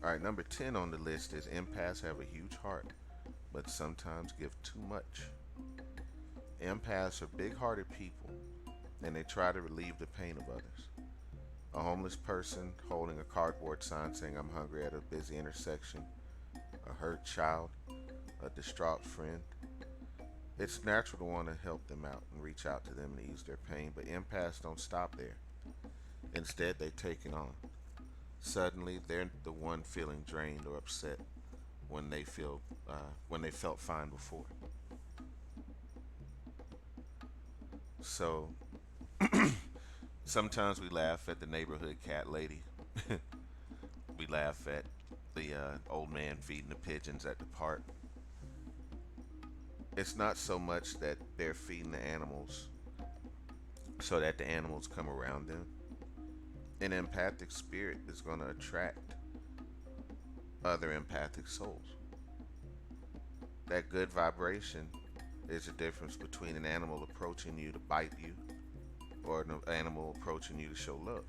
[SPEAKER 1] All right, number 10 on the list is empaths have a huge heart, but sometimes give too much. Empaths are big-hearted people, and they try to relieve the pain of others. A homeless person holding a cardboard sign saying "I'm hungry" at a busy intersection, a hurt child, a distraught friend. It's natural to want to help them out and reach out to them and ease their pain, but empaths don't stop there. Instead, they take it on. Suddenly, they're the one feeling drained or upset when they felt fine before. So sometimes we laugh at the neighborhood cat lady. We laugh at the old man feeding the pigeons at the park. It's not so much that they're feeding the animals so that the animals come around them. An empathic spirit is going to attract other empathic souls. That good vibration is the difference between an animal approaching you to bite you or an animal approaching you to show love.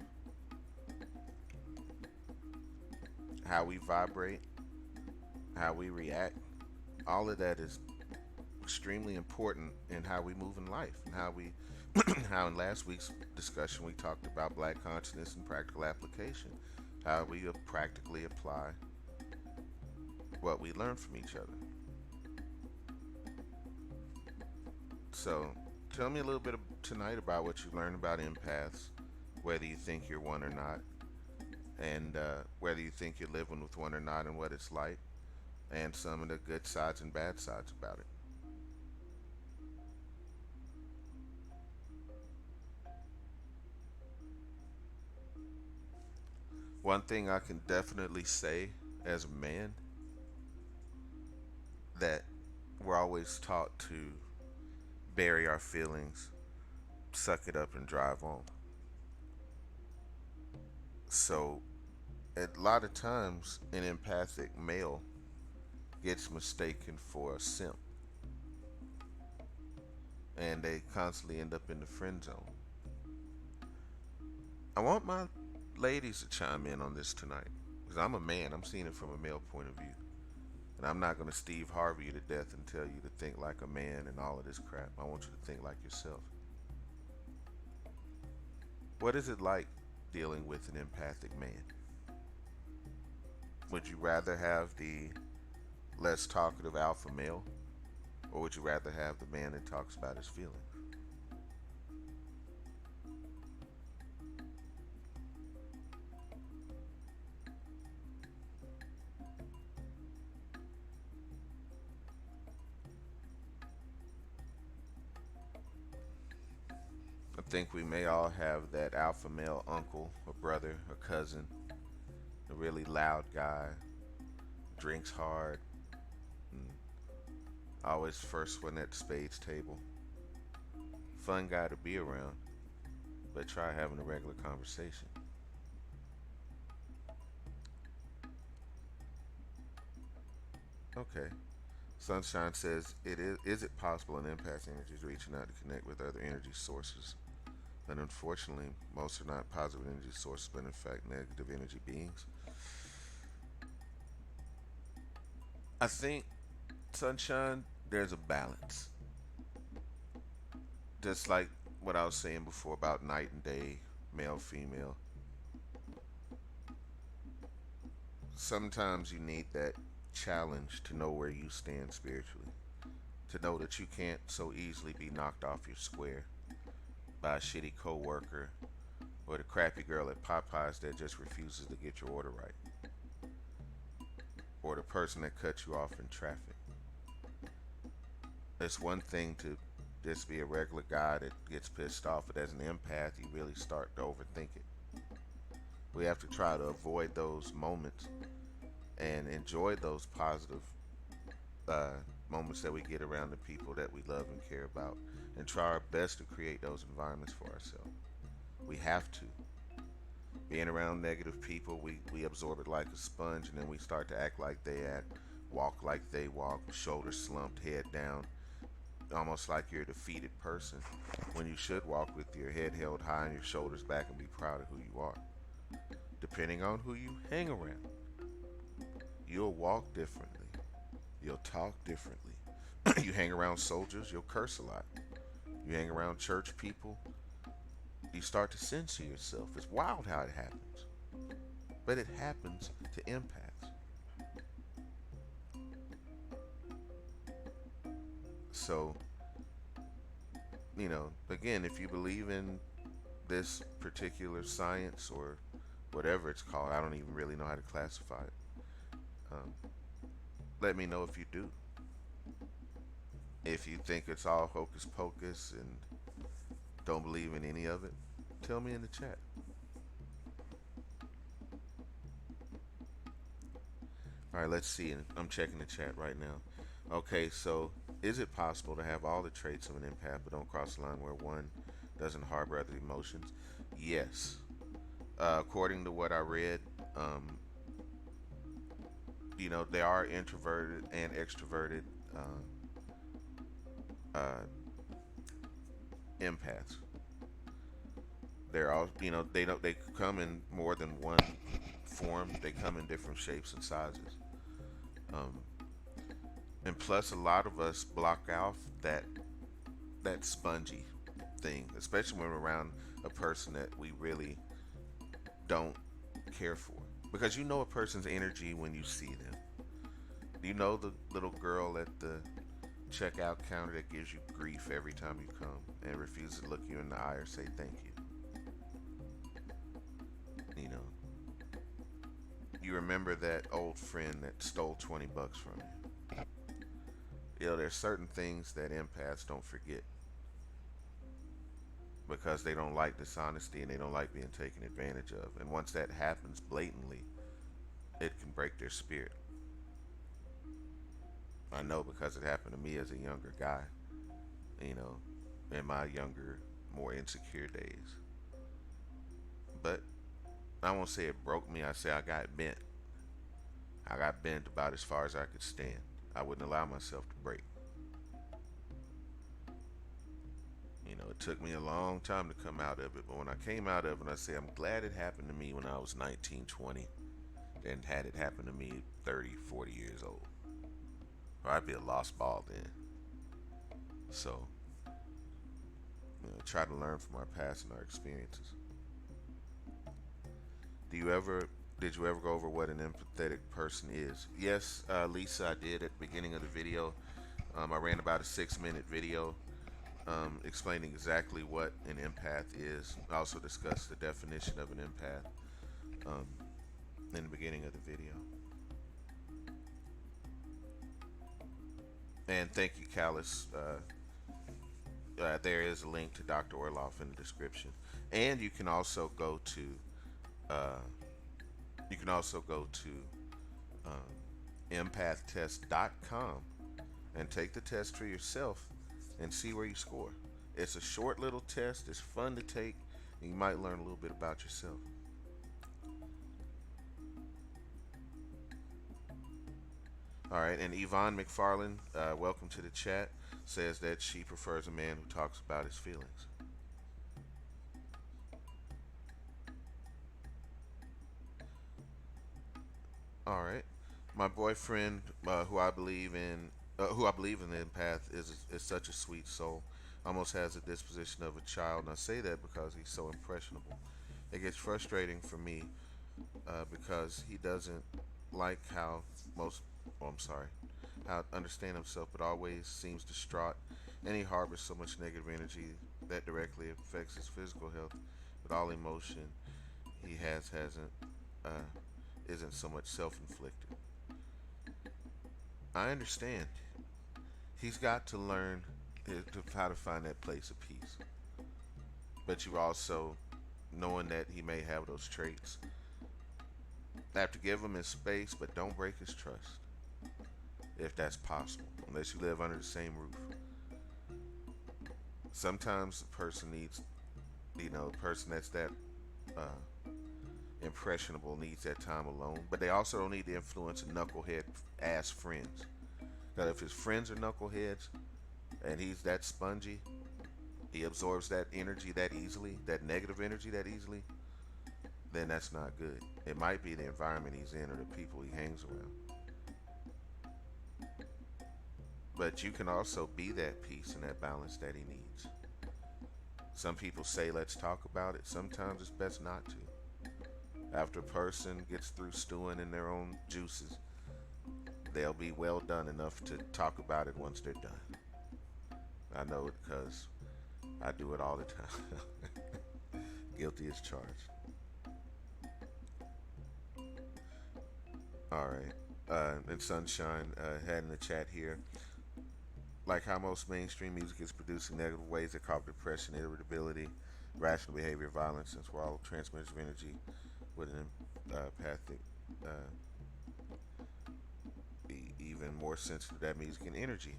[SPEAKER 1] How we vibrate, how we react, all of that is extremely important in how we move in life, and how in last week's discussion we talked about black consciousness and practical application, how we practically apply what we learn from each other. So tell me a little bit tonight about what you learned about empaths, whether you think you're one or not, and whether you think you're living with one or not, and what it's like, and some of the good sides and bad sides about it. One thing I can definitely say as a man, that we're always taught to bury our feelings, suck it up and drive on. So, a lot of times, an empathic male gets mistaken for a simp, and they constantly end up in the friend zone. I want my ladies to chime in on this tonight, because I'm a man. I'm seeing it from a male point of view. And I'm not going to Steve Harvey you to death and tell you to think like a man and all of this crap. I want you to think like yourself. What is it like dealing with an empathic man? Would you rather have the less talkative alpha male, or would you rather have the man that talks about his feelings? I think we may all have that alpha male uncle, a brother, a cousin, a really loud guy, drinks hard, and always first one at the spades table. Fun guy to be around, but try having a regular conversation. Okay. Sunshine says, is it possible an empath energy is reaching out to connect with other energy sources? And unfortunately, most are not positive energy sources, but in fact negative energy beings. I think, Sunshine, there's a balance. Just like what I was saying before about night and day, male, female. Sometimes you need that challenge to know where you stand spiritually. To know that you can't so easily be knocked off your square by a shitty coworker or the crappy girl at Popeyes that just refuses to get your order right, or the person that cut you off in traffic. It's one thing to just be a regular guy that gets pissed off, but as an empath, you really start to overthink it. We have to try to avoid those moments and enjoy those positive uh, moments that we get around the people that we love and care about, and try our best to create those environments for ourselves. We have to. Being around negative people, we absorb it like a sponge, and then we start to act like they act, walk like they walk, shoulders slumped, head down, almost like you're a defeated person, when you should walk with your head held high and your shoulders back and be proud of who you are. Depending on who you hang around, you'll walk differently, you'll talk differently. You hang around soldiers, you'll curse a lot. You hang around church people, you start to censor yourself. It's wild how it happens, but it happens to empaths. So, again, if you believe in this particular science or whatever it's called, I don't even really know how to classify it. Um, Let me know if you do. If you think it's all hocus pocus and don't believe in any of it, tell me in the chat. All right, let's see. I'm checking the chat right now. Okay, so is it possible to have all the traits of an empath but don't cross the line where one doesn't harbor other emotions? Yes. According to what I read, they are introverted and extroverted uh, empaths. They're all, they come in more than one form. They come in different shapes and sizes. Um, and plus, a lot of us block off that spongy thing, especially when we're around a person that we really don't care for, because you know a person's energy when you see them. You know the little girl at the checkout counter that gives you grief every time you come and refuses to look you in the eye or say thank you. You know, you remember that old friend that stole $20 from you. There's certain things that empaths don't forget because they don't like dishonesty and they don't like being taken advantage of. And once that happens blatantly, it can break their spirit. I know because it happened to me as a younger guy, in my younger, more insecure days. But I won't say it broke me. I say I got bent. I got bent about as far as I could stand. I wouldn't allow myself to break. It took me a long time to come out of it, but when I came out of it, I say I'm glad it happened to me when I was 19, 20, than had it happen to me 30, 40 years old. Or I'd be a lost ball then. So, try to learn from our past and our experiences. Do you ever, did you ever go over what an empathetic person is? Yes, Lisa, I did at the beginning of the video. I ran about a 6-minute video explaining exactly what an empath is. I also discussed the definition of an empath in the beginning of the video. And thank you, Callus. There is a link to Dr. Orloff in the description, and you can also go to uh, empathtest.com and take the test for yourself and see where you score. It's a short little test. It's fun to take, and you might learn a little bit about yourself. All right, and Yvonne McFarland, welcome to the chat, says that she prefers a man who talks about his feelings. All right, my boyfriend, who I believe in the empath, is such a sweet soul. Almost has the disposition of a child, and I say that because he's so impressionable. It gets frustrating for me because he doesn't like how most, oh, I'm sorry, how to understand himself, but always seems distraught, and he harbors so much negative energy that directly affects his physical health. But all emotion he hasn't uh, isn't so much self-inflicted. I understand. He's got to learn how to find that place of peace. But you also, knowing that he may have those traits, have to give him his space, but don't break his trust, if that's possible, unless you live under the same roof. Sometimes the person needs, the person that's that impressionable needs that time alone, but they also don't need the influence of knucklehead ass friends. Because if his friends are knuckleheads and he's that spongy, he absorbs that energy that easily, that negative energy that easily, then that's not good. It might be the environment he's in or the people he hangs around. But you can also be that peace and that balance that he needs. Some people say, let's talk about it. Sometimes it's best not to. After a person gets through stewing in their own juices, they'll be well done enough to talk about it once they're done. I know it because I do it all the time. Guilty as charged. All right. And Sunshine had in the chat here, like how most mainstream music is produced in negative ways that cause depression, irritability, rational behavior, violence, since we're all transmitters of energy with an empathic, be even more sensitive to that music and energy.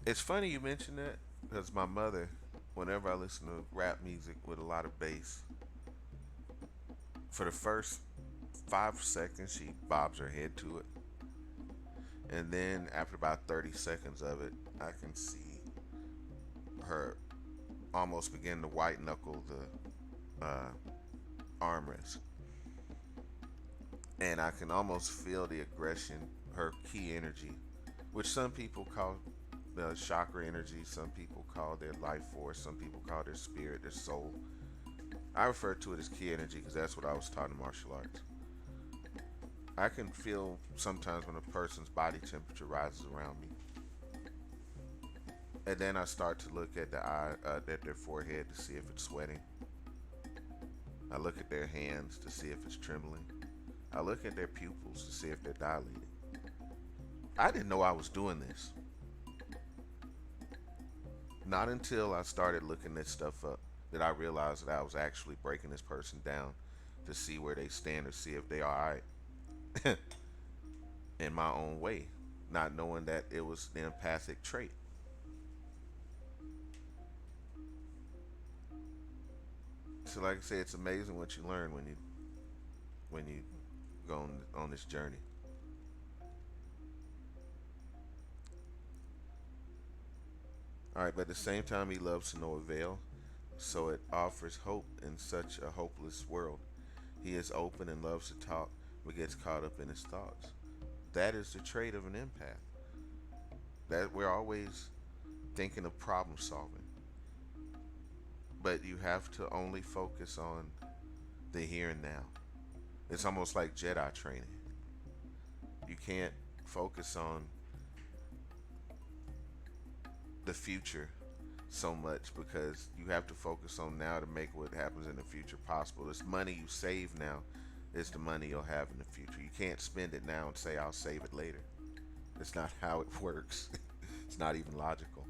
[SPEAKER 1] It's funny you mention that because my mother, whenever I listen to rap music with a lot of bass, for the first 5 seconds she bobs her head to it, and then after about 30 seconds of it, I can see her almost begin to white knuckle the armrest, and I can almost feel the aggression, her key energy, which some people call the chakra energy, some people call their life force, some people call their spirit, their soul. I refer to it as key energy because that's what I was taught in martial arts. I can feel sometimes when a person's body temperature rises around me, and then I start to look at at their forehead to see if it's sweating. I look at their hands to see if it's trembling. I look at their pupils to see if they're dilated. I didn't know I was doing this. Not until I started looking this stuff up did I realize that I was actually breaking this person down to see where they stand or see if they are alright in my own way, not knowing that it was the empathic trait. So, like I say, it's amazing what you learn when you go on this journey. All right, but at the same time, he loves to no avail, so it offers hope in such a hopeless world. He is open and loves to talk, but gets caught up in his thoughts. That is the trait of an empath. That we're always thinking of problem solving, but you have to only focus on the here and now. It's almost like Jedi training. You can't focus on the future so much because you have to focus on now to make what happens in the future possible. This money you save now is the money you'll have in the future. You can't spend it now and say I'll save it later. It's not how it works. It's not even logical.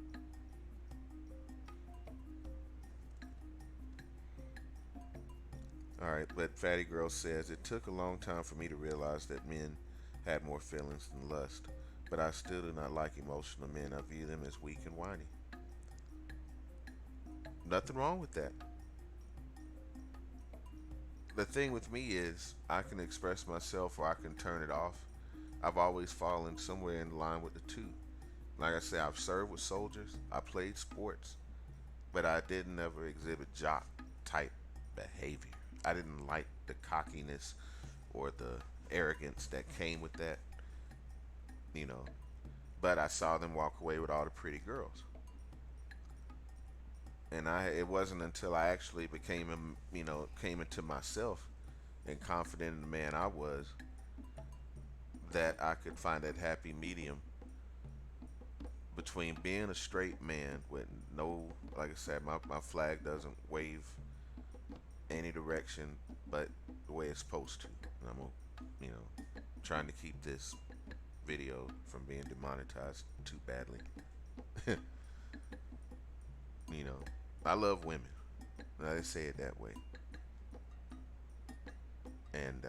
[SPEAKER 1] All right, but Fatty Girl says it took a long time for me to realize that men had more feelings than lust, but I still do not like emotional men. I view them as weak and whiny. Nothing wrong with that. The thing with me is I can express myself or I can turn it off. I've always fallen somewhere in line with the two. Like I said, I've served with soldiers, I played sports, but I didn't ever exhibit jock type behavior. I didn't like the cockiness or the arrogance that came with that, you know. But I saw them walk away with all the pretty girls. And it wasn't until I actually became came into myself and confident in the man I was that I could find that happy medium between being a straight man with no, like I said, my flag doesn't wave any direction but the way it's supposed to. And trying to keep this video from being demonetized too badly. you know, I love women. I say it that way. And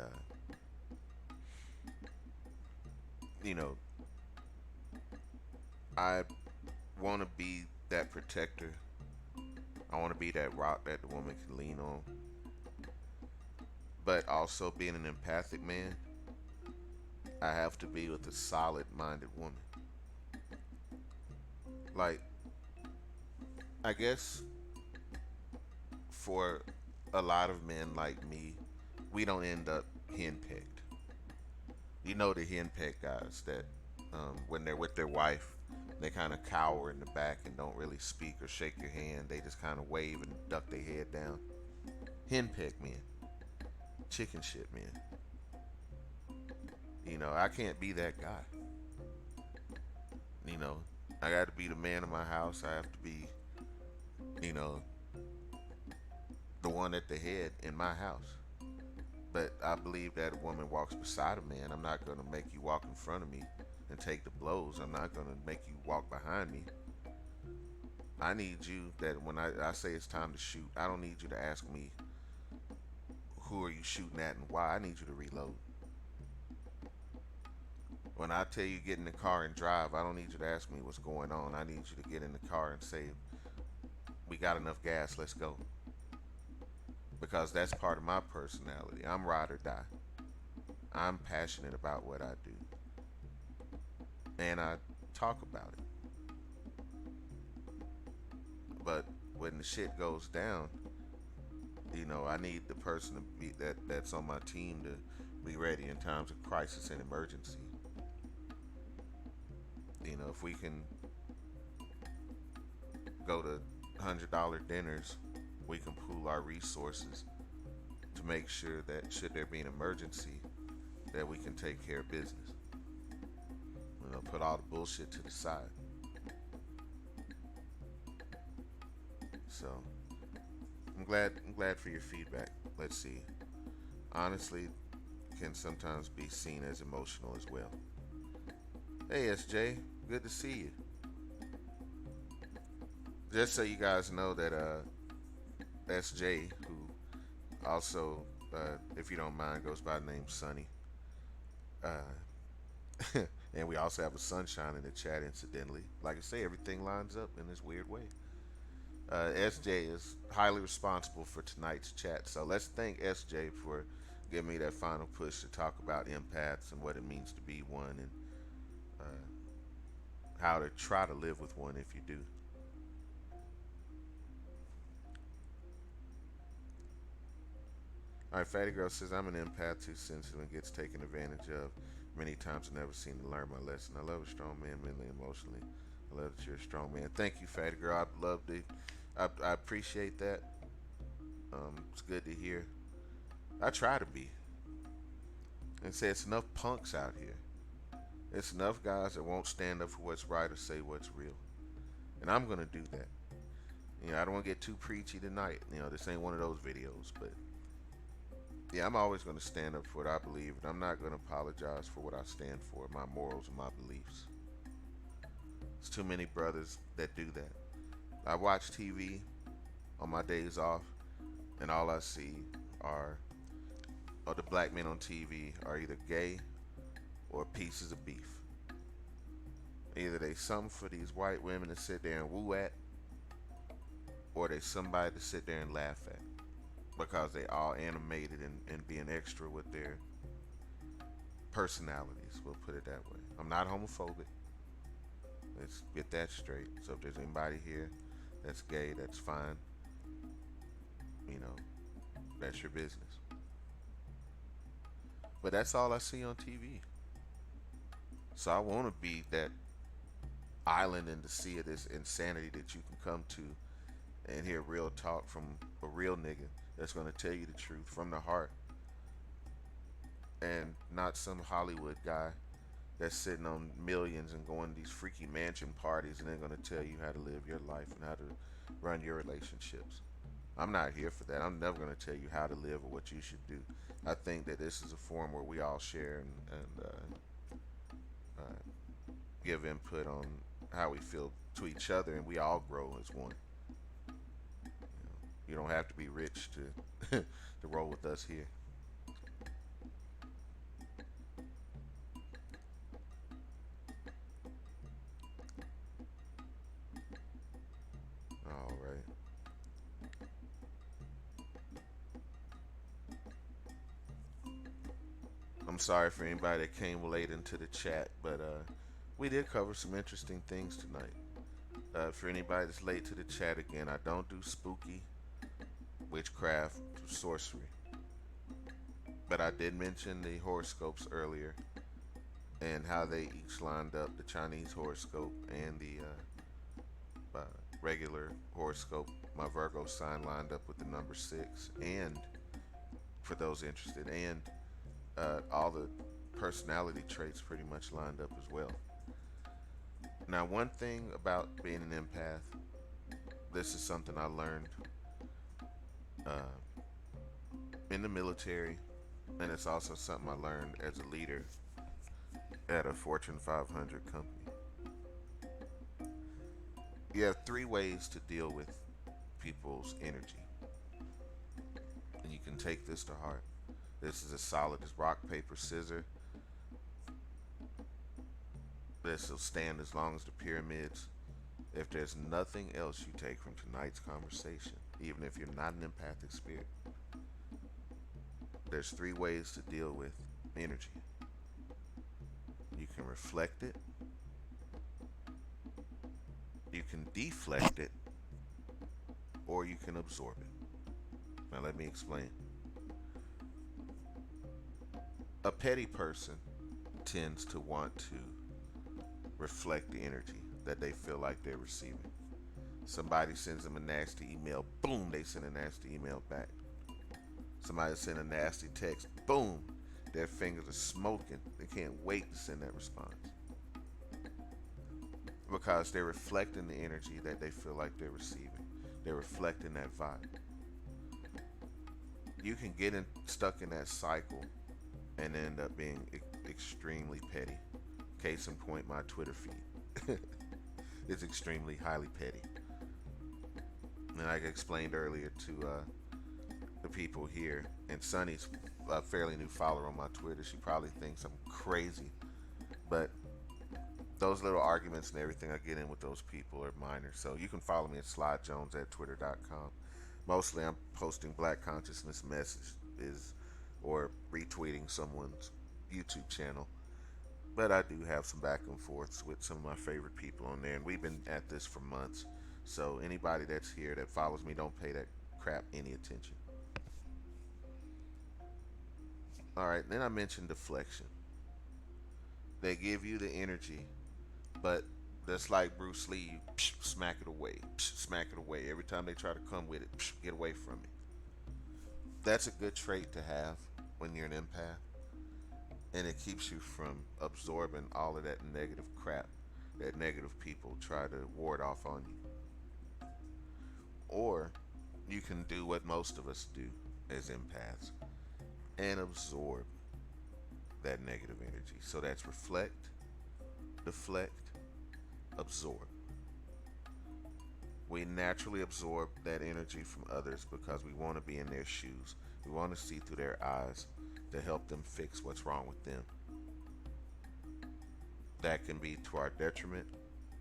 [SPEAKER 1] you know, I want to be that protector. I want to be that rock that the woman can lean on. But also being an empathic man, I have to be with a solid-minded woman. Like, I guess for a lot of men like me, we don't end up henpecked. You know the henpecked guys that when they're with their wife, they kind of cower in the back and don't really speak or shake your hand. They just kind of wave and duck their head down. Henpecked men. Chicken shit men. I can't be that guy. I got to be the man of my house. I have to be, you know, the one at the head in my house. But I believe that a woman walks beside a man. I'm not going to make you walk in front of me and take the blows. I'm not going to make you walk behind me. I need you that when I say it's time to shoot, I don't need you to ask me who are you shooting at and why. I need you to reload. When I tell you get in the car and drive, I don't need you to ask me what's going on. I need you to get in the car and say, we got enough gas, let's go. Because that's part of my personality. I'm ride or die. I'm passionate about what I do. And I talk about it. But when the shit goes down, I need the person to be that's on my team to be ready in times of crisis and emergency. If we can go to $100 dinners, we can pool our resources to make sure that should there be an emergency, that we can take care of business. Put all the bullshit to the side. So I'm glad for your feedback. Let's see. Honestly, can sometimes be seen as emotional as well. Hey SJ, good to see you. Just so you guys know that SJ, who also, if you don't mind, goes by the name Sunny. And we also have a sunshine in the chat, incidentally. Like I say, everything lines up in this weird way. SJ is highly responsible for tonight's chat. So let's thank SJ for giving me that final push to talk about empaths and what it means to be one, and how to try to live with one if you do. All right, Fatty Girl says, I'm an empath who's sensitive and gets taken advantage of. Many times I never seem to learn my lesson. I love a strong man mentally and emotionally. I love that you're a strong man. Thank you, Fatty Girl. I appreciate that. It's good to hear. I try to be. And say it's enough punks out here. It's enough guys that won't stand up for what's right or say what's real. And I'm going to do that. I don't want to get too preachy tonight. This ain't one of those videos, but yeah, I'm always going to stand up for what I believe, and I'm not going to apologize for what I stand for, my morals and my beliefs. There's too many brothers that do that. I watch TV on my days off, and all I see are the black men on TV are either gay or pieces of beef. Either they something for these white women to sit there and woo at, or they somebody to sit there and laugh at, because they all animated and being extra with their personalities. We'll put it that way. I'm not homophobic. Let's get that straight. So if there's anybody here that's gay, that's fine. That's your business. But that's all I see on TV. So I want to be that island in the sea of this insanity that you can come to and hear real talk from a real nigga that's going to tell you the truth from the heart, and not some Hollywood guy that's sitting on millions and going to these freaky mansion parties and they're going to tell you how to live your life and how to run your relationships. I'm not here for that. I'm never going to tell you how to live or what you should do. I think that this is a forum where we all share and give input on how we feel to each other, and we all grow as one. You don't have to be rich to to roll with us here. All right. I'm sorry for anybody that came late into the chat, but we did cover some interesting things tonight. For anybody that's late to the chat, again, I don't do spooky, witchcraft, sorcery. But I did mention the horoscopes earlier and how they each lined up, the Chinese horoscope and the regular horoscope. My Virgo sign lined up with the number 6, and for those interested, and all the personality traits pretty much lined up as well. Now, one thing about being an empath, this is something I learned in the military, and it's also something I learned as a leader at a Fortune 500 company. You have 3 ways to deal with people's energy, and you can take this to heart. This is as solid as rock, paper, scissors. This will stand as long as the pyramids. If there's nothing else you take from tonight's conversation, even if you're not an empathic spirit, there's 3 ways to deal with energy. You can reflect it, you can deflect it, or you can absorb it. Now let me explain. A petty person tends to want to reflect the energy that they feel like they're receiving. Somebody sends them a nasty email, boom, they send a nasty email back. Somebody send a nasty text, boom, their fingers are smoking. They can't wait to send that response, because they're reflecting the energy that they feel like they're receiving. They're reflecting that vibe. You can get stuck in that cycle and end up being extremely petty. Case in point, my Twitter feed. It's extremely highly petty. And like I explained earlier to the people here, and Sunny's a fairly new follower on my Twitter. She probably thinks I'm crazy, but those little arguments and everything I get in with those people are minor. So you can follow me at SlyJones at twitter.com. Mostly I'm posting black consciousness messages or retweeting someone's YouTube channel. But I do have some back and forths with some of my favorite people on there, and we've been at this for months. So anybody that's here that follows me, don't pay that crap any attention. All right, then I mentioned deflection. They give you the energy, but just like Bruce Lee, you smack it away, smack it away. Every time they try to come with it, get away from it. That's a good trait to have when you're an empath, and it keeps you from absorbing all of that negative crap that negative people try to ward off on you. Or you can do what most of us do as empaths and absorb that negative energy. So that's reflect, deflect, absorb. We naturally absorb that energy from others because we want to be in their shoes. We want to see through their eyes to help them fix what's wrong with them. That can be to our detriment,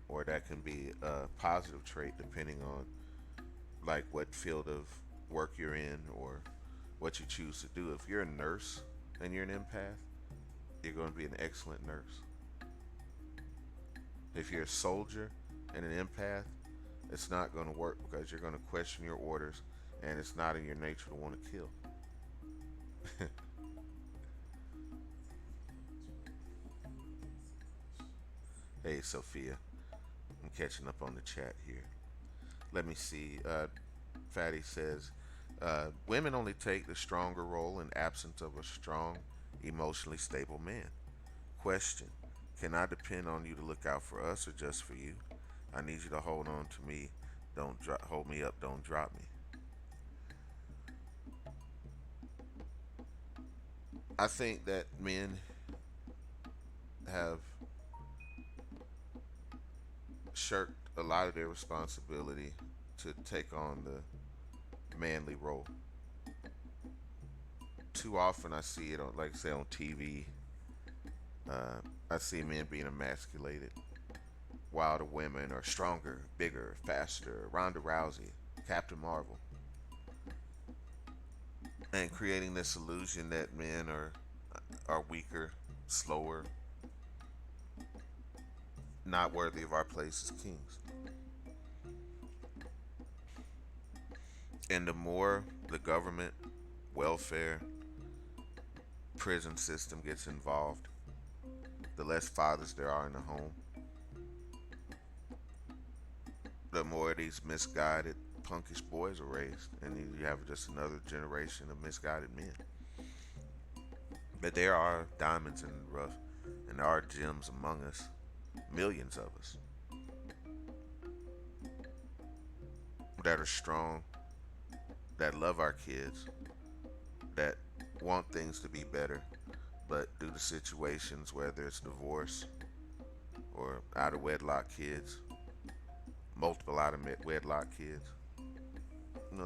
[SPEAKER 1] or that can be a positive trait depending on like what field of work you're in or what you choose to do. If you're a nurse and you're an empath, you're going to be an excellent nurse. If you're a soldier and an empath, it's not going to work because you're going to question your orders, and it's not in your nature to want to kill. Hey, Sophia, I'm catching up on the chat here. Let me see. Fatty says, women only take the stronger role in absence of a strong, emotionally stable man. Question: can I depend on you to look out for us or just for you? I need you to hold on to me. Don't hold me up. Don't drop me. I think that men have shirked a lot of their responsibility to take on the manly role. Too often I see it on, like say on TV. I see men being emasculated, while the women are stronger, bigger, faster. Ronda Rousey, Captain Marvel, and creating this illusion that men are weaker, slower, not worthy of our place as kings. And the more the government, welfare, prison system gets involved, the less fathers there are in the home, the more these misguided, punkish boys are raised, and you have just another generation of misguided men. But there are diamonds in the rough, and there are gems among us, millions of us, that are strong, that love our kids, that want things to be better, but due to situations, whether it's divorce or out of wedlock kids, multiple out of wedlock kids,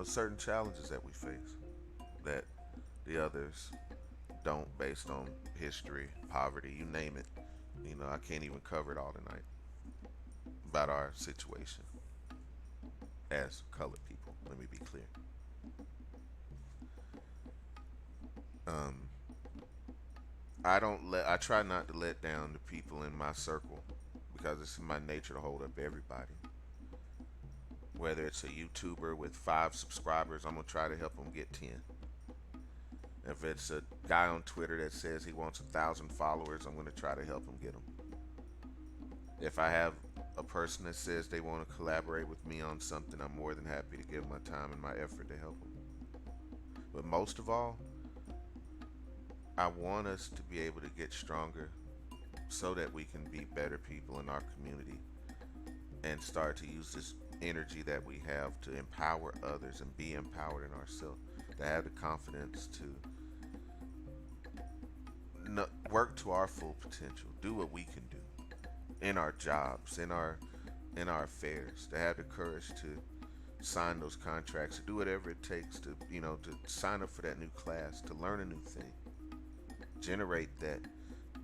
[SPEAKER 1] certain challenges that we face that the others don't, based on history, poverty, you name it. I can't even cover it all tonight about our situation as colored people. Let me be clear. I try not to let down the people in my circle because it's in my nature to hold up everybody. Whether it's a YouTuber with 5 subscribers, I'm gonna try to help him get 10. If it's a guy on Twitter that says he wants 1,000 followers, I'm gonna try to help him get them. If I have a person that says they want to collaborate with me on something, I'm more than happy to give my time and my effort to help them. But most of all, I want us to be able to get stronger so that we can be better people in our community and start to use this energy that we have to empower others and be empowered in ourselves, to have the confidence to work to our full potential, do what we can do in our jobs, in our affairs, to have the courage to sign those contracts, to do whatever it takes to to sign up for that new class, to learn a new thing, generate that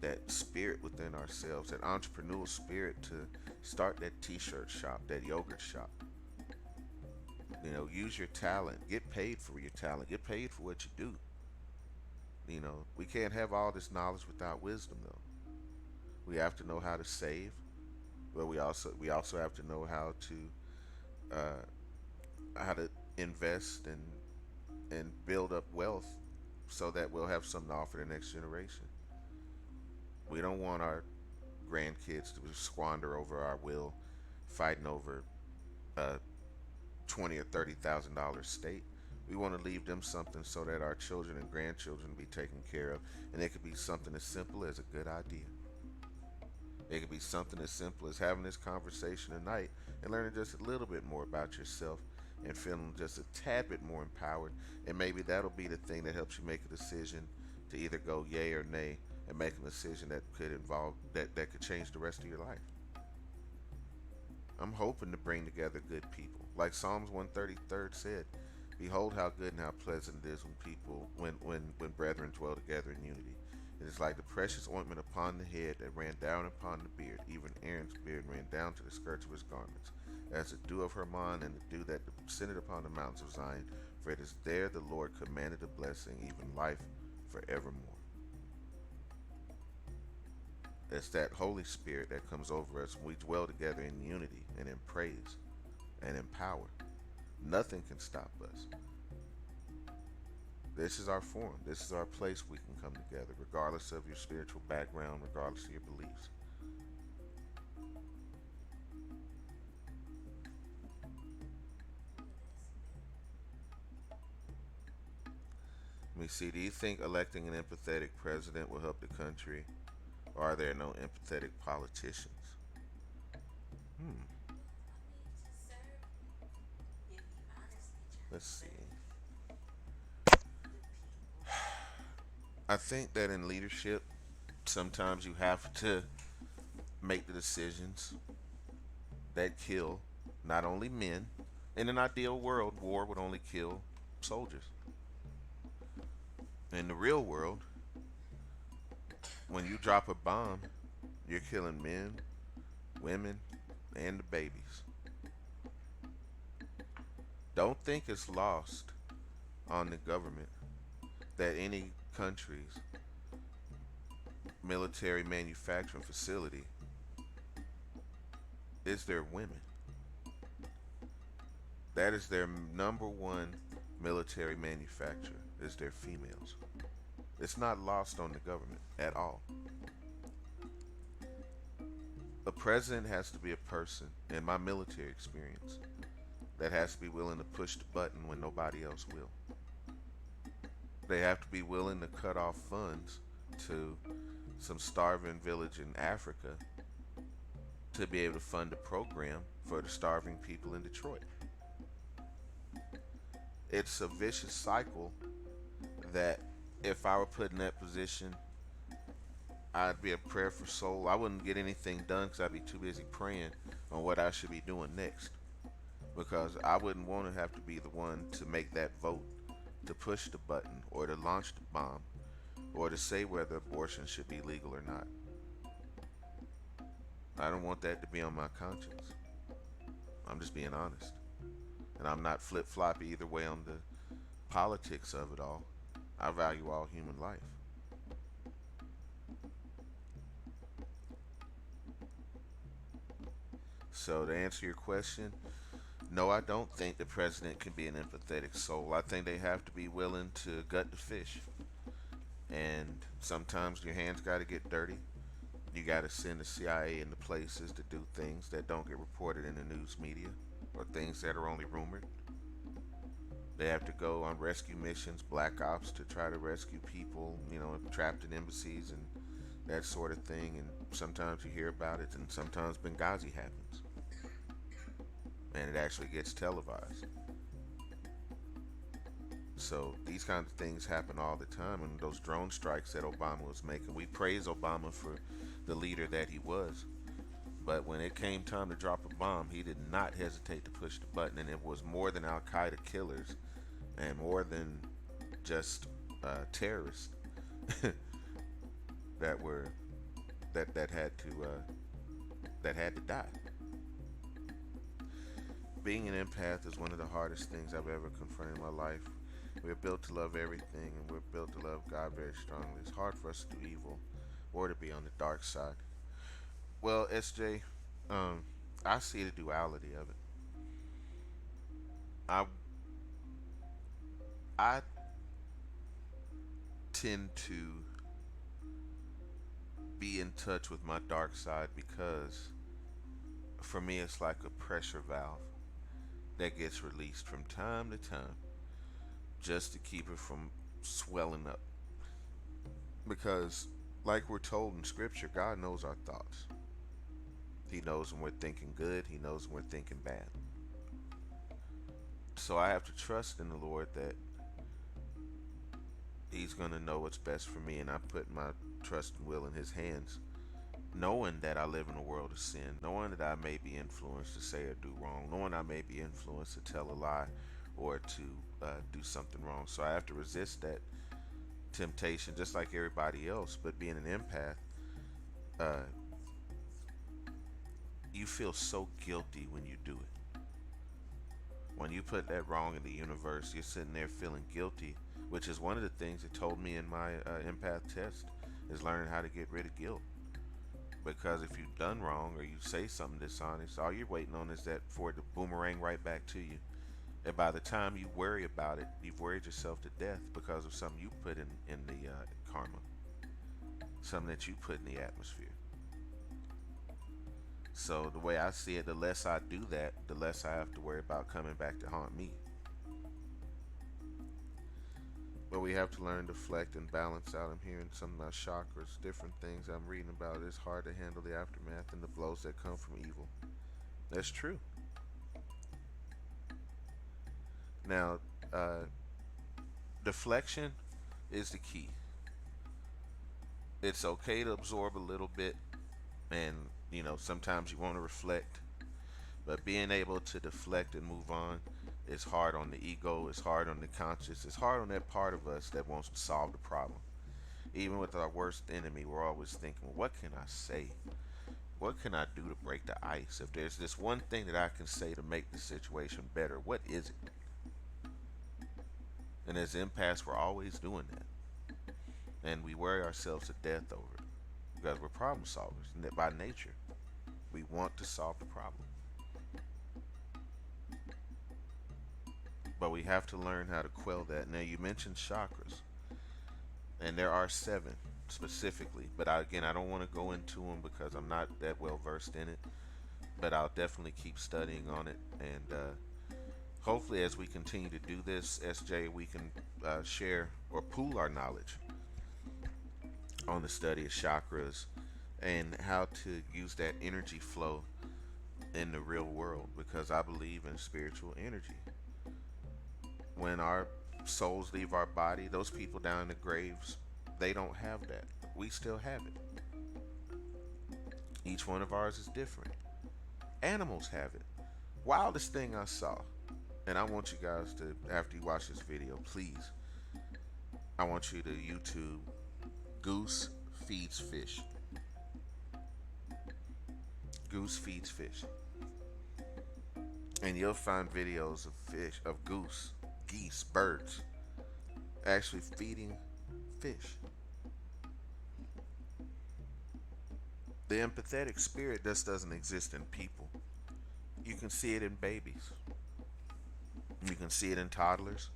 [SPEAKER 1] that spirit within ourselves, that entrepreneurial spirit to start that t-shirt shop, that yogurt shop. Use your talent, get paid for your talent, get paid for what you do. We can't have all this knowledge without wisdom though. We have to know how to save, but we also have to know how to invest and build up wealth so that we'll have something to offer the next generation. We don't want our grandkids to squander over our will, fighting over a $20,000 or $30,000 estate. We want to leave them something so that our children and grandchildren will be taken care of, and it could be something as simple as a good idea. It could be something as simple as having this conversation tonight and learning just a little bit more about yourself and feeling just a tad bit more empowered. And maybe that'll be the thing that helps you make a decision to either go yay or nay and make a decision that could involve that could change the rest of your life. I'm hoping to bring together good people. Like Psalms 133 said, behold how good and how pleasant it is when brethren dwell together in unity. It is like the precious ointment upon the head that ran down upon the beard, even Aaron's beard ran down to the skirts of his garments, as the dew of Hermon and the dew that descended upon the mountains of Zion. For it is there the Lord commanded a blessing, even life forevermore. It's that Holy Spirit that comes over us when we dwell together in unity and in praise and in power. Nothing can stop us. This is our forum. This is our place we can come together, regardless of your spiritual background, regardless of your beliefs. Let me see. Do you think electing an empathetic president will help the country? Or are there no empathetic politicians? Let's see. I think that in leadership, sometimes you have to make the decisions that kill not only men. In an ideal world, war would only kill soldiers. In the real world, when you drop a bomb, you're killing men, women, and the babies. Don't think it's lost on the government that any country's military manufacturing facility is their women. That is their number one military manufacturer, is their females. It's not lost on the government at all. A president has to be a person, in my military experience, that has to be willing to push the button when nobody else will. They have to be willing to cut off funds to some starving village in Africa to be able to fund a program for the starving people in Detroit. It's a vicious cycle that if I were put in that position, I'd be a prayer for soul. I wouldn't get anything done because I'd be too busy praying on what I should be doing next. Because I wouldn't want to have to be the one to make that vote, to push the button, or to launch the bomb, or to say whether abortion should be legal or not. I don't want that to be on my conscience. I'm just being honest. And I'm not flip-floppy either way on the politics of it all. I value all human life. So to answer your question, no, I don't think the president can be an empathetic soul. I think they have to be willing to gut the fish. And sometimes your hands got to get dirty. You got to send the CIA into places to do things that don't get reported in the news media, or things that are only rumored. They have to go on rescue missions, black ops, to try to rescue people, trapped in embassies and that sort of thing. And sometimes you hear about it, and sometimes Benghazi happens. And it actually gets televised. So these kinds of things happen all the time. And those drone strikes that Obama was making, we praise Obama for the leader that he was. But when it came time to drop a bomb, he did not hesitate to push the button. And it was more than Al-Qaeda killers and more than just terrorists that were that had to die. Being an empath is one of the hardest things I've ever confronted in my life. We're built to love everything, and we're built to love God very strongly. It's hard for us to do evil or to be on the dark side. Well, SJ, um, I see the duality of it. I I tend to be in touch with my dark side because for me it's like a pressure valve that gets released from time to time just to keep it from swelling up. Because, like we're told in scripture, God knows our thoughts. He knows when we're thinking good, He knows when we're thinking bad. So I have to trust in the Lord that He's going to know what's best for me, and I put my trust and will in His hands, knowing that I live in a world of sin, knowing that I may be influenced to say or do wrong, knowing I may be influenced to tell a lie or to do something wrong. So I have to resist that temptation just like everybody else. But being an empath, uh, you feel so guilty when you do it. When you put that wrong in the universe, you're sitting there feeling guilty, which is one of the things it told me in my empath test, is learning how to get rid of guilt. Because if you've done wrong or you say something dishonest, all you're waiting on is that for it to boomerang right back to you. And by the time you worry about it, you've worried yourself to death because of something you put in the karma, something that you put in the atmosphere. So the way I see it, the less I do that, the less I have to worry about coming back to haunt me. But we have to learn to deflect and balance out. I'm hearing some of my chakras, different things I'm reading about. It's hard to handle the aftermath and the blows that come from evil. That's true. Now, deflection is the key. It's okay to absorb a little bit, and sometimes you want to reflect, but being able to deflect and move on is hard on the ego, it's hard on the conscious, it's hard on that part of us that wants to solve the problem. Even with our worst enemy, we're always thinking, well, what can I say? What can I do to break the ice? If there's this one thing that I can say to make the situation better, what is it? And as empaths, we're always doing that. And we worry ourselves to death over it because we're problem solvers by nature. We want to solve the problem. But we have to learn how to quell that. Now, you mentioned chakras, and there are 7 specifically. But again, I don't want to go into them because I'm not that well versed in it. But I'll definitely keep studying on it, and hopefully, as we continue to do this, SJ, we can share or pool our knowledge on the study of chakras and how to use that energy flow in the real world, because I believe in spiritual energy. When our souls leave our body, those people down in the graves, they don't have that. We still have it. Each one of ours is different. Animals have it. Wildest thing I saw, and I want you guys to, after you watch this video, please, I want you to YouTube goose feeds fish. Goose feeds fish. And you'll find videos of fish, of geese, birds, actually feeding fish. The empathetic spirit just doesn't exist in people. You can see it in babies. You can see it in toddlers.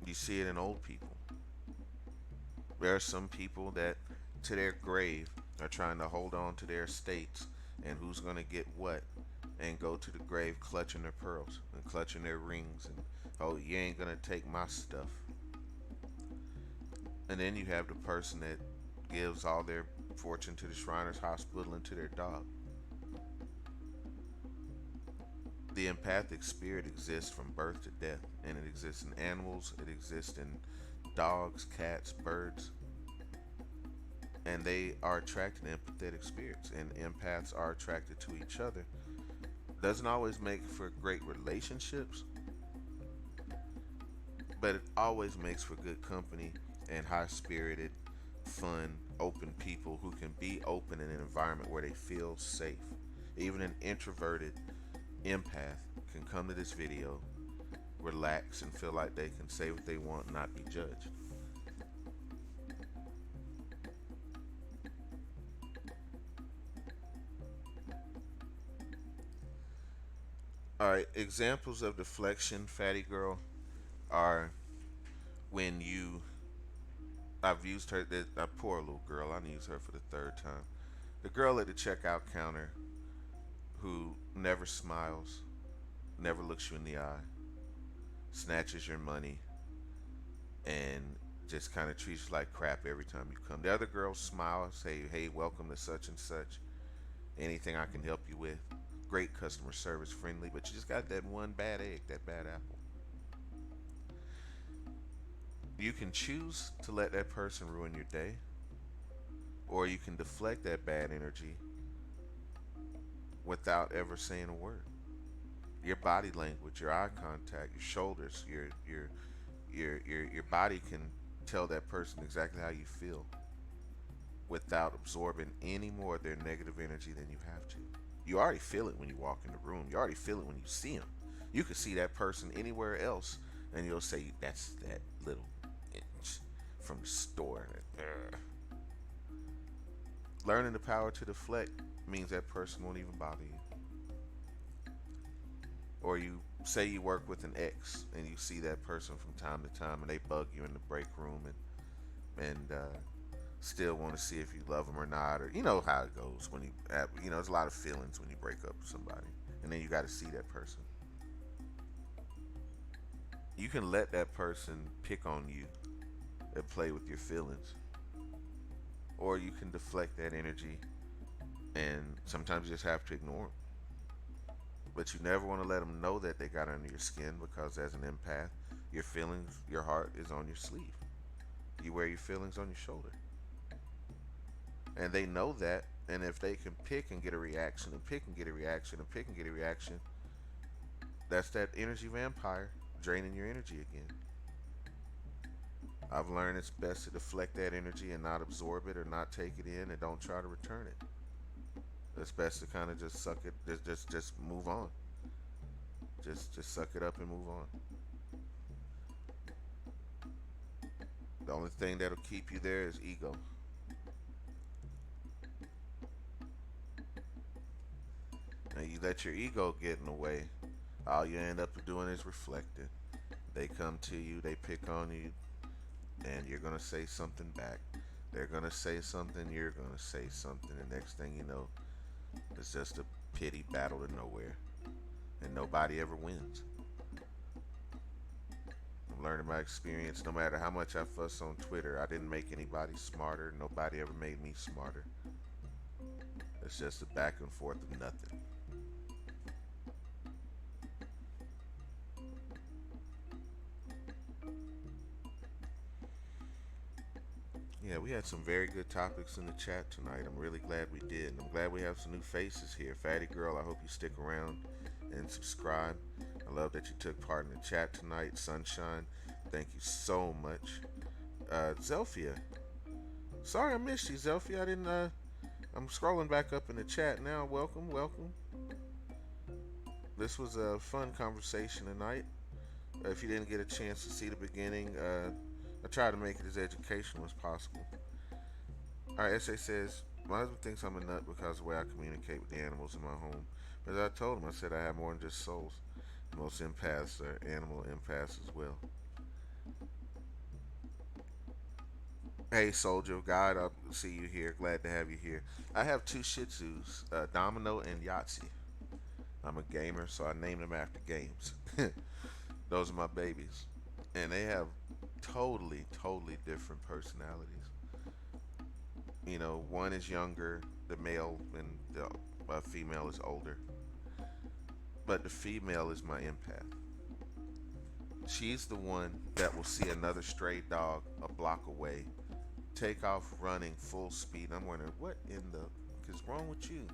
[SPEAKER 1] You see it in old people. There are some people that to their grave are trying to hold on to their estates and who's going to get what, and go to the grave clutching their pearls and clutching their rings and, oh, you ain't going to take my stuff. And then you have the person that gives all their fortune to the Shriners Hospital and to their dog. The empathic spirit exists from birth to death, and it exists in animals, it exists in dogs, cats, birds, and they are attracted to empathetic spirits, and empaths are attracted to each other. Doesn't always make for great relationships, but it always makes for good company and high-spirited fun, open people who can be open in an environment where they feel safe. Even an introverted empath can come to this video, relax, and feel like they can say what they want and not be judged. All right, examples of deflection, fatty girl, are when you. I've used her. A poor little girl. I use her for the third time. The girl at the checkout counter who never smiles, never looks you in the eye, snatches your money, and just kind of treats you like crap every time you come. The other girls smile, say, "Hey, welcome to such and such. Anything I can help you with?" Great customer service, friendly, but you just got that one bad egg, that bad apple. You can choose to let that person ruin your day, or you can deflect that bad energy without ever saying a word. Your body language, your eye contact, your shoulders, your body can tell that person exactly how you feel without absorbing any more of their negative energy than you have to. You already feel it when you walk in the room. You already feel it when you see them. You could see that person anywhere else, and you'll say, "That's that little inch from the store." Learning the power to deflect means that person won't even bother you. Or you say you work with an ex, and you see that person from time to time, and they bug you in the break room, and still want to see if you love them or not, or you know how it goes when there's a lot of feelings when you break up with somebody, and then you got to see that person. You can let that person pick on you and play with your feelings, or you can deflect that energy, and sometimes you just have to ignore them. But you never want to let them know that they got under your skin, because as an empath, your feelings, your heart is on your sleeve. You wear your feelings on your shoulder. And they know that, and if they can pick and get a reaction, and pick and get a reaction, and pick and get a reaction, that's that energy vampire draining your energy again. I've learned it's best to deflect that energy and not absorb it or not take it in, and don't try to return it. It's best to kind of just suck it, just move on. Just suck it up and move on. The only thing that'll keep you there is ego. Now you let your ego get in the way, all you end up doing is reflecting. They come to you, they pick on you, and you're gonna say something back. They're gonna say something, you're gonna say something, and next thing you know, it's just a pity battle to nowhere, and nobody ever wins. I'm learning my experience. No matter how much I fuss on Twitter, I didn't make anybody smarter. Nobody ever made me smarter. It's just a back and forth of nothing. Yeah, we had some very good topics in the chat tonight. I'm really glad we did. And I'm glad we have some new faces here. Fatty Girl, I hope you stick around and subscribe. I love that you took part in the chat tonight. Sunshine, thank you so much. Zelfia, sorry I missed you, Zelfia. I didn't, I'm scrolling back up in the chat now. Welcome, welcome. This was a fun conversation tonight. If you didn't get a chance to see the beginning, I try to make it as educational as possible. Alright, SA says, my husband thinks I'm a nut because of the way I communicate with the animals in my home. But as I told him, I said I have more than just souls. Most empaths are animal empaths as well. Hey, soldier of God, I see you here. Glad to have you here. I have two Shih Tzus, Domino and Yahtzee. I'm a gamer, so I named them after games. Those are my babies. And they have totally different personalities. You know, one is younger, the male, and the female is older. But the female is my empath. She's the one that will see another stray dog a block away, take off running full speed. I'm wondering, what in the is wrong with you?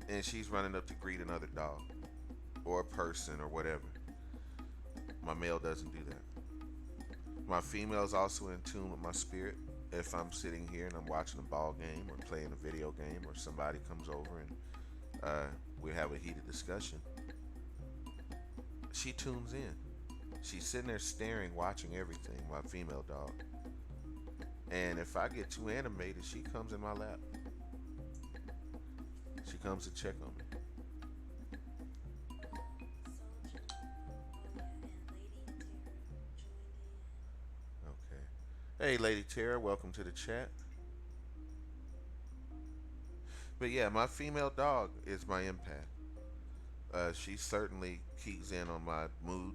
[SPEAKER 1] And she's running up to greet another dog or a person or whatever. My male doesn't do that. My female is also in tune with my spirit, if I'm sitting here and I'm watching a ball game or playing a video game, or somebody comes over and we have a heated discussion, she tunes in. She's sitting there staring, watching everything, my female dog. And if I get too animated, she comes in my lap. She comes to check on me. Okay. Hey, Lady Tara, welcome to the chat. But yeah, my female dog is my empath. She certainly keys in on my mood,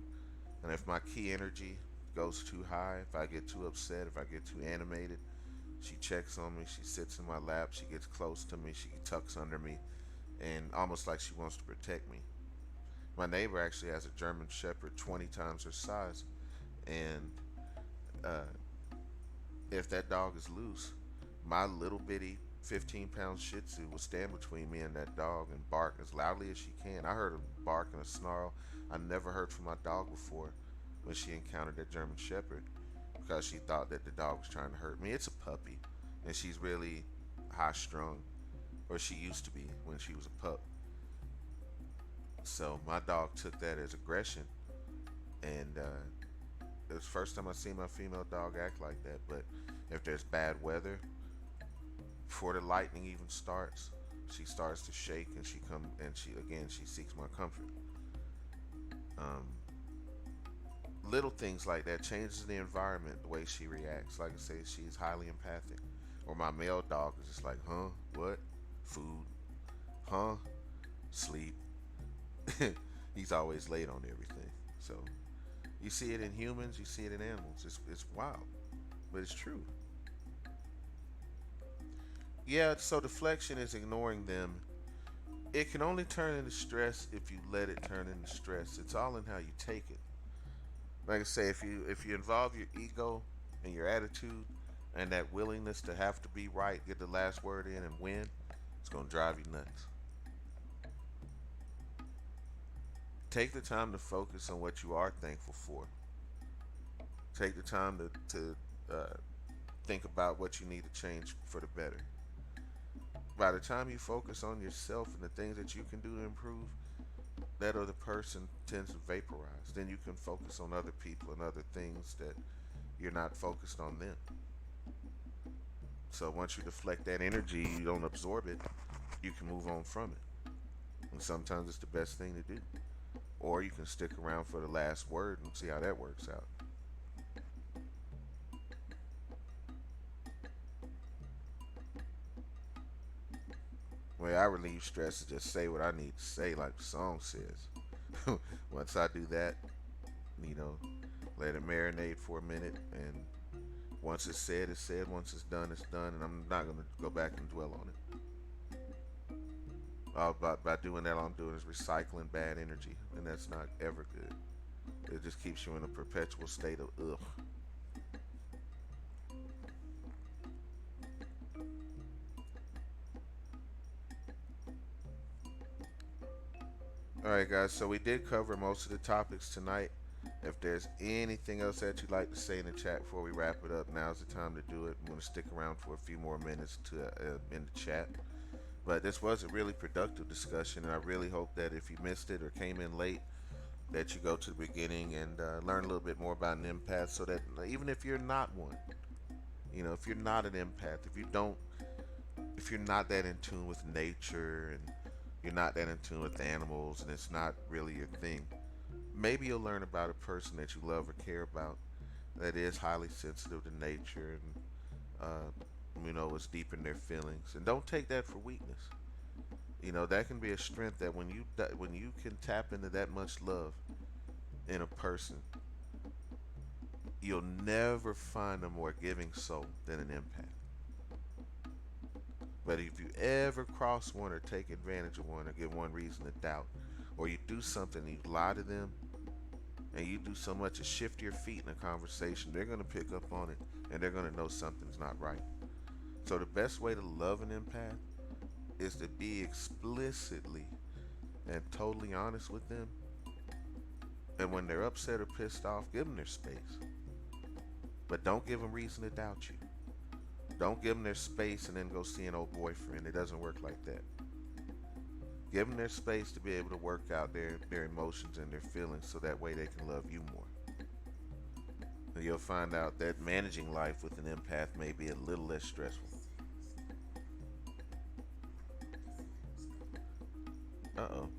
[SPEAKER 1] and if my key energy goes too high, if I get too upset, if I get too animated, she checks on me. She sits in my lap. She gets close to me. She tucks under me, and almost like she wants to protect me. My neighbor actually has a German Shepherd 20 times her size, and uh, if that dog is loose, my little bitty 15-pound Shih Tzu will stand between me and that dog and bark as loudly as she can. I heard a bark and a snarl I never heard from my dog before when she encountered that German Shepherd, because she thought that the dog was trying to hurt me. It's a puppy, and she's really high strung, or she used to be when she was a pup. So my dog took that as aggression, and it was the first time I seen my female dog act like that. But if there's bad weather, before the lightning even starts, she starts to shake, and she seeks my comfort. Um, Little things like that changes the environment, the way she reacts. Like I say, she's highly empathic. Or my male dog is just like, huh, what, food, huh, sleep. He's always late on everything. So you see it in humans, you see it in animals. It's wild, but it's true. Yeah, so deflection is ignoring them. It can only turn into stress if you let it turn into stress. It's all in how you take it. Like I say, if you involve your ego and your attitude and that willingness to have to be right, get the last word in and win, it's gonna drive you nuts. Take the time to focus on what you are thankful for. Take the time to think about what you need to change for the better. By the time you focus on yourself and the things that you can do to improve, that other person tends to vaporize. Then you can focus on other people and other things that you're not focused on them. So once you deflect that energy, you don't absorb it, you can move on from it. And sometimes it's the best thing to do. Or you can stick around for the last word and see how that works out. The way I relieve stress is just say what I need to say, like the song says. Once I do that, you know, let it marinate for a minute, and once it's said, it's said. Once it's done, and I'm not gonna go back and dwell on it. By doing that, all I'm doing is recycling bad energy, and that's not ever good. It just keeps you in a perpetual state of ugh. Alright guys, so we did cover most of the topics tonight. If there's anything else that you'd like to say in the chat before we wrap it up, now's the time to do it. I'm going to stick around for a few more minutes in the chat. But this was a really productive discussion, and I really hope that if you missed it or came in late, that you go to the beginning and learn a little bit more about an empath, so that even if you're not one, if you're not an empath, if you're not that in tune with nature, and you're not that in tune with animals, and it's not really your thing, maybe you'll learn about a person that you love or care about that is highly sensitive to nature, and is deep in their feelings. And don't take that for weakness. That can be a strength, that when you can tap into that much love in a person, you'll never find a more giving soul than an empath. But if you ever cross one or take advantage of one or give one reason to doubt, or you do something and you lie to them, and you do so much as shift your feet in a conversation, they're going to pick up on it, and they're going to know something's not right. So the best way to love an empath is to be explicitly and totally honest with them. And when they're upset or pissed off, give them their space. But don't give them reason to doubt you. Don't give them their space and then go see an old boyfriend. It doesn't work like that. Give them their space to be able to work out their emotions and their feelings so that way they can love you more. And you'll find out that managing life with an empath may be a little less stressful. Uh-oh.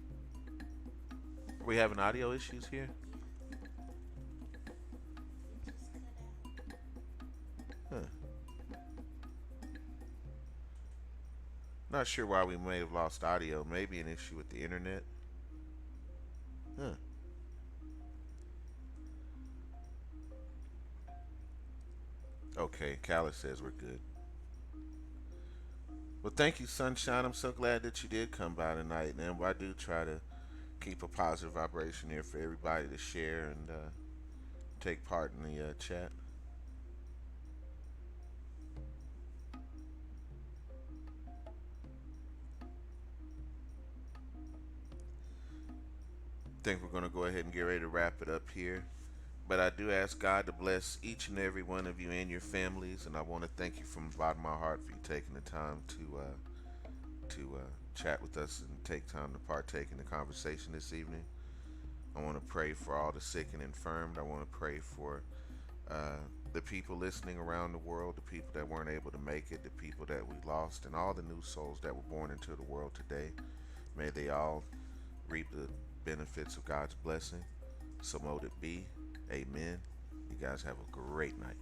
[SPEAKER 1] Are we having audio issues here? Huh. Not sure why we may have lost audio. Maybe an issue with the internet. Huh. Okay, Callis says we're good. Well, thank you, Sunshine. I'm so glad that you did come by tonight. And I do try to keep a positive vibration here for everybody to share and take part in the chat. I think we're going to go ahead and get ready to wrap it up here. But I do ask God to bless each and every one of you and your families, and I want to thank you from the bottom of my heart for you taking the time to chat with us and take time to partake in the conversation this evening. I want to pray for all the sick and infirmed. I want to pray for the people listening around the world, the people that weren't able to make it, the people that we lost, and all the new souls that were born into the world today. May they all reap the benefits of God's blessing. So mote it be. Amen. You guys have a great night.